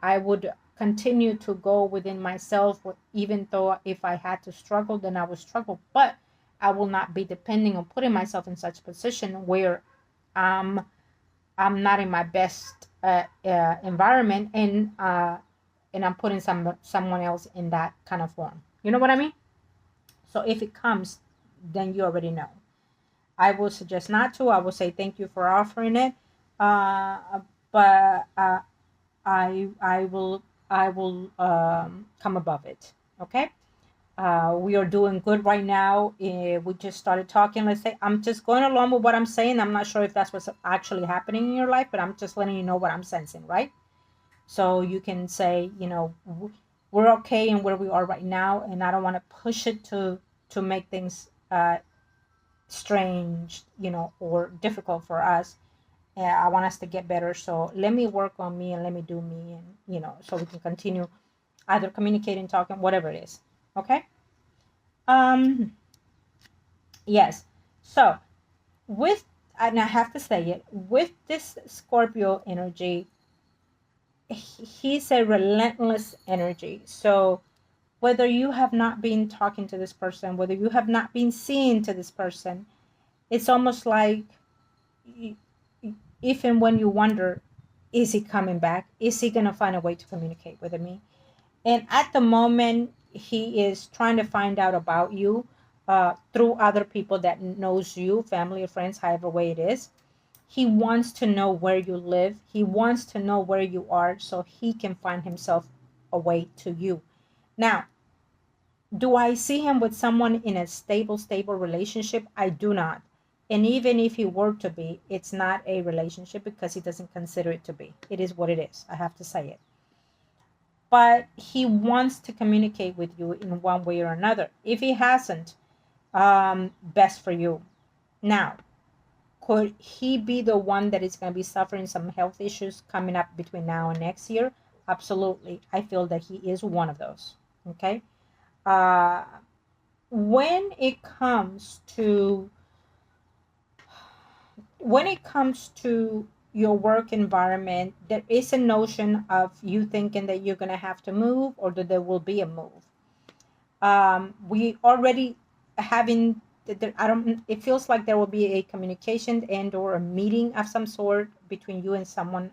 I would continue to go within myself, even though if I had to struggle, then I would struggle. But I will not be depending on putting myself in such a position where um, I'm not in my best environment, and I'm putting someone else in that kind of form. You know what I mean? So if it comes, then you already know. I will suggest not to. I will say thank you for offering it, but I will come above it. Okay. We are doing good right now. We just started talking. Let's say I'm just going along with what I'm saying. I'm not sure if that's what's actually happening in your life, but I'm just letting you know what I'm sensing, right? So you can say, we're okay in where we are right now, and I don't want to push it to make things strange, or difficult for us. I want us to get better. So let me work on me and let me do me, and so we can continue either communicating, talking, whatever it is. Okay. Um. Yes. So with, and I have to say it, with this Scorpio energy, he's a relentless energy. So whether you have not been talking to this person, whether you have not been seen to this person, it's almost like if and when you wonder, is he coming back? Is he going to find a way to communicate with me? And at the moment, he is trying to find out about you through other people that knows you, family or friends, however way it is. He wants to know where you live. He wants to know where you are so he can find himself a way to you. Now, do I see him with someone in a stable relationship? I do not. And even if he were to be, it's not a relationship because he doesn't consider it to be. It is what it is. I have to say it. But he wants to communicate with you in one way or another. If he hasn't, best for you. Now, could he be the one that is going to be suffering some health issues coming up between now and next year? Absolutely. I feel that he is one of those. Okay. Uh, when it comes to your work environment, there is a notion of you thinking that you're going to have to move or that there will be a move. We already having I don't, it feels like there will be a communication and or a meeting of some sort between you and someone,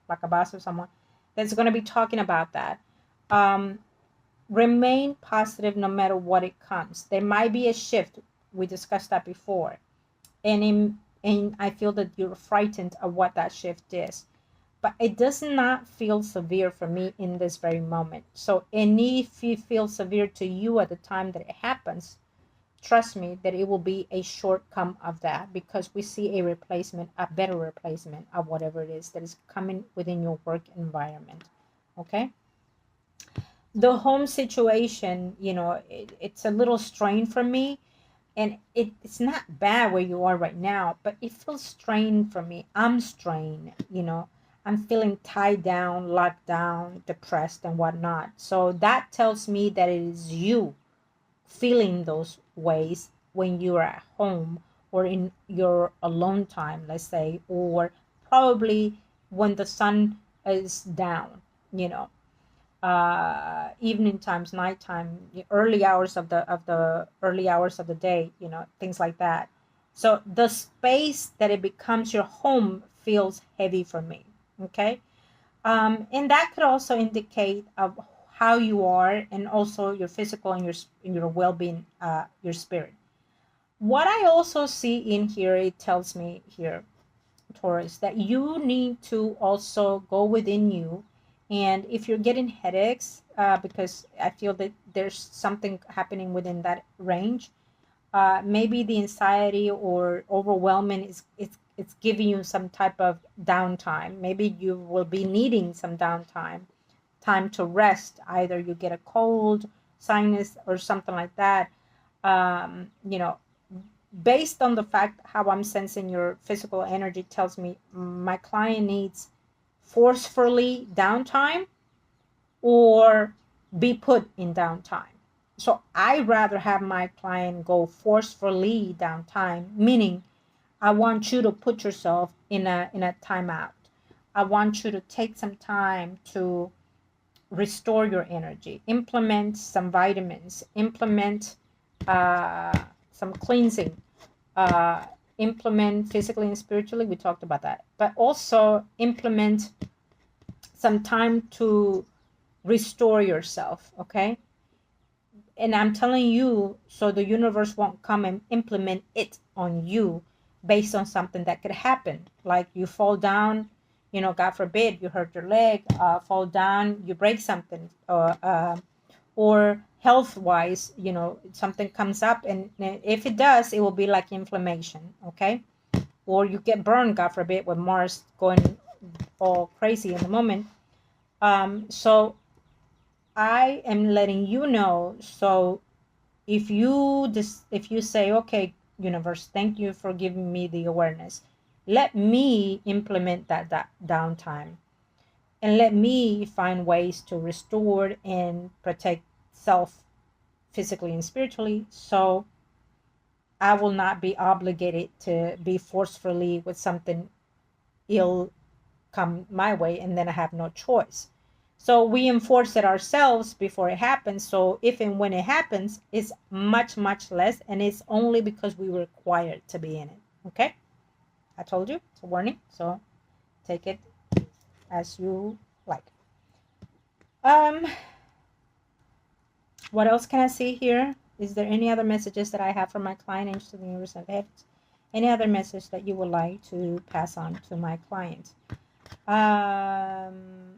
like a boss or someone that's going to be talking about that. um, Remain positive no matter what it comes. There might be a shift. We discussed that before, and I feel that you're frightened of what that shift is, but it does not feel severe for me in this very moment. So, and if it feels severe to you at the time that it happens, trust me that it will be a shortcome of that, because we see a replacement, a better replacement of whatever it is that is coming within your work environment. Okay. The home situation, it's a little strained for me, and it's not bad where you are right now, but it feels strained for me. I'm strained. I'm feeling tied down, locked down, depressed, and whatnot. So that tells me that it is you feeling those ways when you're at home or in your alone time, let's say, or probably when the sun is down, you know, evening times, nighttime, early hours of the early hours of the day, you know, things like that. So the space that it becomes your home feels heavy for me. Okay. And that could also indicate of how you are, and also your physical and your well-being, your spirit. What I also see in here, it tells me here, Taurus, that you need to also go within you. And if you're getting headaches, because I feel that there's something happening within that range, maybe the anxiety or overwhelming is it's giving you some type of downtime. Maybe you will be needing some downtime, time to rest. Either you get a cold, sinus, or something like that. You know, based on the fact how I'm sensing your physical energy tells me my client needs forcefully downtime or be put in downtime. So I rather have my client go forcefully downtime, meaning I want you to put yourself in a timeout. I want you to take some time to restore your energy, implement some vitamins, implement some cleansing, uh, implement physically and spiritually. We talked about that, but also implement some time to restore yourself. Okay. And I'm telling you, so the universe won't come and implement it on you based on something that could happen. Like you fall down, you know, God forbid, you hurt your leg, fall down, you break something, or health wise, you know, something comes up. And if it does, it will be like inflammation. Okay. Or you get burned, God forbid, with Mars going all crazy in the moment. So I am letting you know. So if you say, okay, universe, thank you for giving me the awareness, let me implement that downtime, and let me find ways to restore and protect self physically and spiritually, so I will not be obligated to be forcefully with something ill come my way, and then I have no choice. So we enforce it ourselves before it happens. So if and when it happens, it's much, much less. And it's only because we were required to be in it. Okay? I told you, it's a warning. So take it as you like. Um, what else can I see here? Is there any other messages that I have from my client, Angels of the Universe of Heavens? Any other message that you would like to pass on to my client? Um,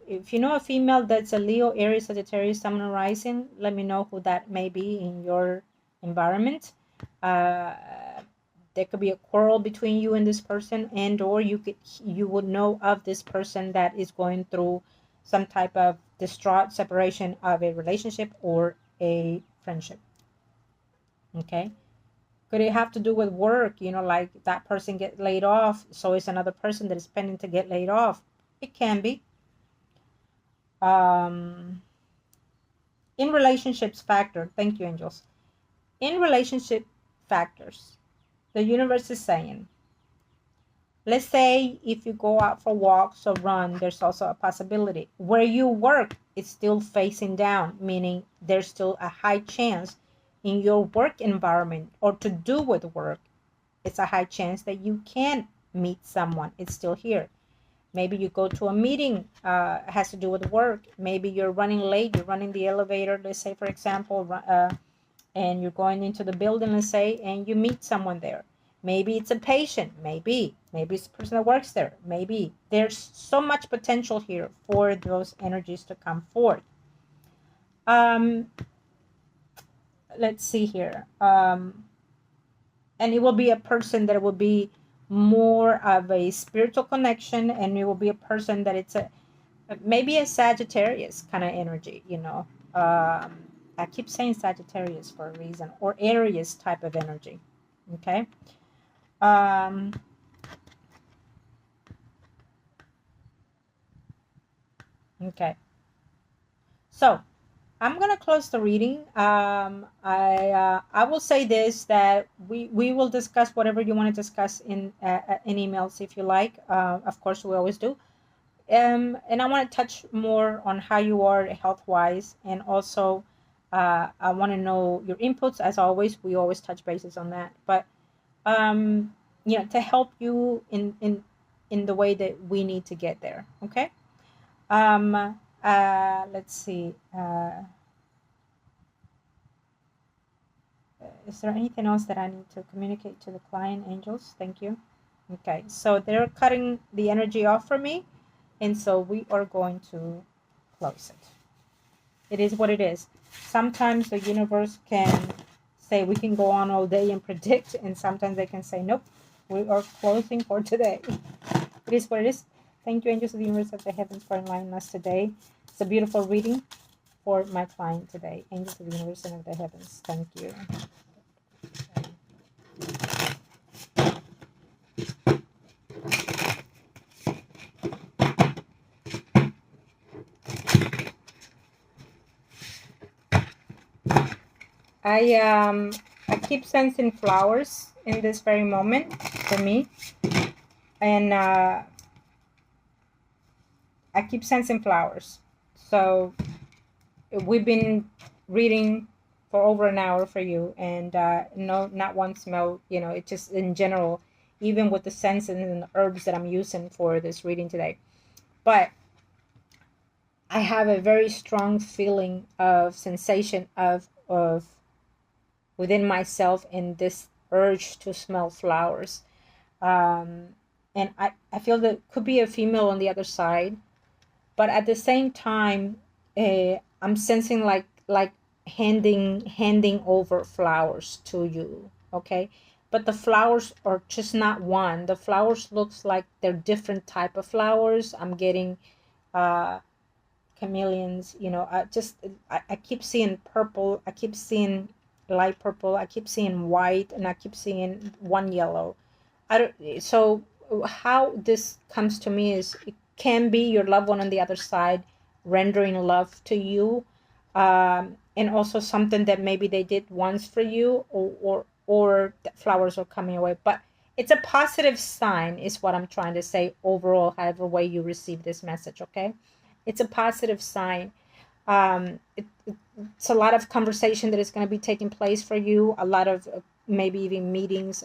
if you know a female that's a Leo, Aries, Sagittarius, Sun, and Rising, let me know who that may be in your environment. There could be a quarrel between you and this person, and or you would know of this person that is going through some type of distraught separation of a relationship or a friendship. Okay. Could it have to do with work? You know, like that person get laid off, so it's another person that is pending to get laid off. It can be. In relationships factor, thank you, angels. In relationship factors, the universe is saying, let's say if you go out for walks or run, there's also a possibility where you work is still facing down, meaning there's still a high chance in your work environment or to do with work. It's a high chance that you can meet someone. It's still here. Maybe you go to a meeting, has to do with work. Maybe you're running late, you're running the elevator, let's say, for example, and you're going into the building, let's say, and you meet someone there. Maybe it's a patient, maybe it's the person that works there, maybe. There's so much potential here for those energies to come forth. Let's see here. And it will be a person that will be more of a spiritual connection, and it will be a person that it's a maybe a Sagittarius kind of energy, you know. I keep saying Sagittarius for a reason, or Aries type of energy. Okay. Okay. So I'm gonna close the reading. I will say this, that we will discuss whatever you want to discuss in emails if you like. Of course, we always do. And I want to touch more on how you are health wise, and also I want to know your inputs. As always, we always touch bases on that. But to help you in the way that we need to get there. Okay. Let's see. Is there anything else that I need to communicate to the client, angels? Thank you. Okay, so they're cutting the energy off for me, and so we are going to close it. It is what it is. Sometimes the universe can say we can go on all day and predict, and sometimes they can say, nope, we are closing for today. It is what it is. Thank you, angels of the universe, of the heavens, for enlightening us today. It's a beautiful reading for my client today. Angels of the universe and of the heavens, thank you. I keep sensing flowers in this very moment for me, and I keep sensing flowers. So we've been reading for over an hour for you, and no, not one smell. It's just in general, even with the scents and the herbs that I'm using for this reading today. But I have a very strong feeling of sensation of within myself, and this urge to smell flowers. And I feel that could be a female on the other side, but at the same time, I'm sensing like handing over flowers to you. Okay, but the flowers are just not one. The flowers looks like they're different type of flowers. I'm getting chameleons. I keep seeing purple. I keep seeing light purple. I keep seeing white, and I keep seeing one yellow. I don't. So how this comes to me is, it can be your loved one on the other side rendering love to you, and also something that maybe they did once for you, or the flowers are coming away. But it's a positive sign, is what I'm trying to say overall. However way you receive this message, okay, it's a positive sign. It's a lot of conversation that is going to be taking place for you, a lot of maybe even meetings,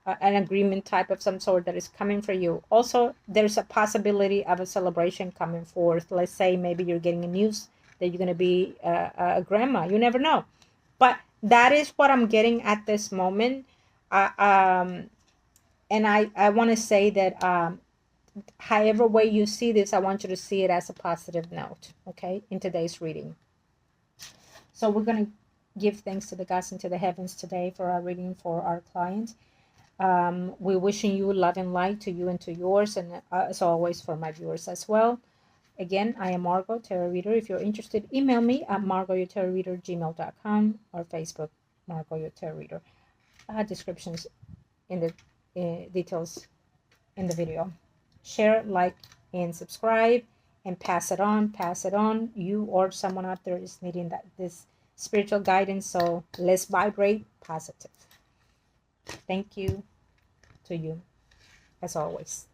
an agreement type of some sort that is coming for you. Also, there's a possibility of a celebration coming forth. Let's say maybe you're getting a news that you're going to be a grandma. You never know. But that is what I'm getting at this moment. And I want to say that however way you see this, I want you to see it as a positive note, okay, in today's reading. So we're going to give thanks to the gods and to the heavens today for our reading for our client. We're wishing you love and light to you and to yours, and as always for my viewers as well. Again, I am Margot, Tarot Reader. If you're interested, email me at margourtarotreader@gmail.com, or Facebook, Margot Your Tarot Reader. Descriptions in the details in the video. Share, like, and subscribe, and pass it on. Pass it on. You or someone out there is needing this spiritual guidance. So let's vibrate positive. Thank you to you, as always.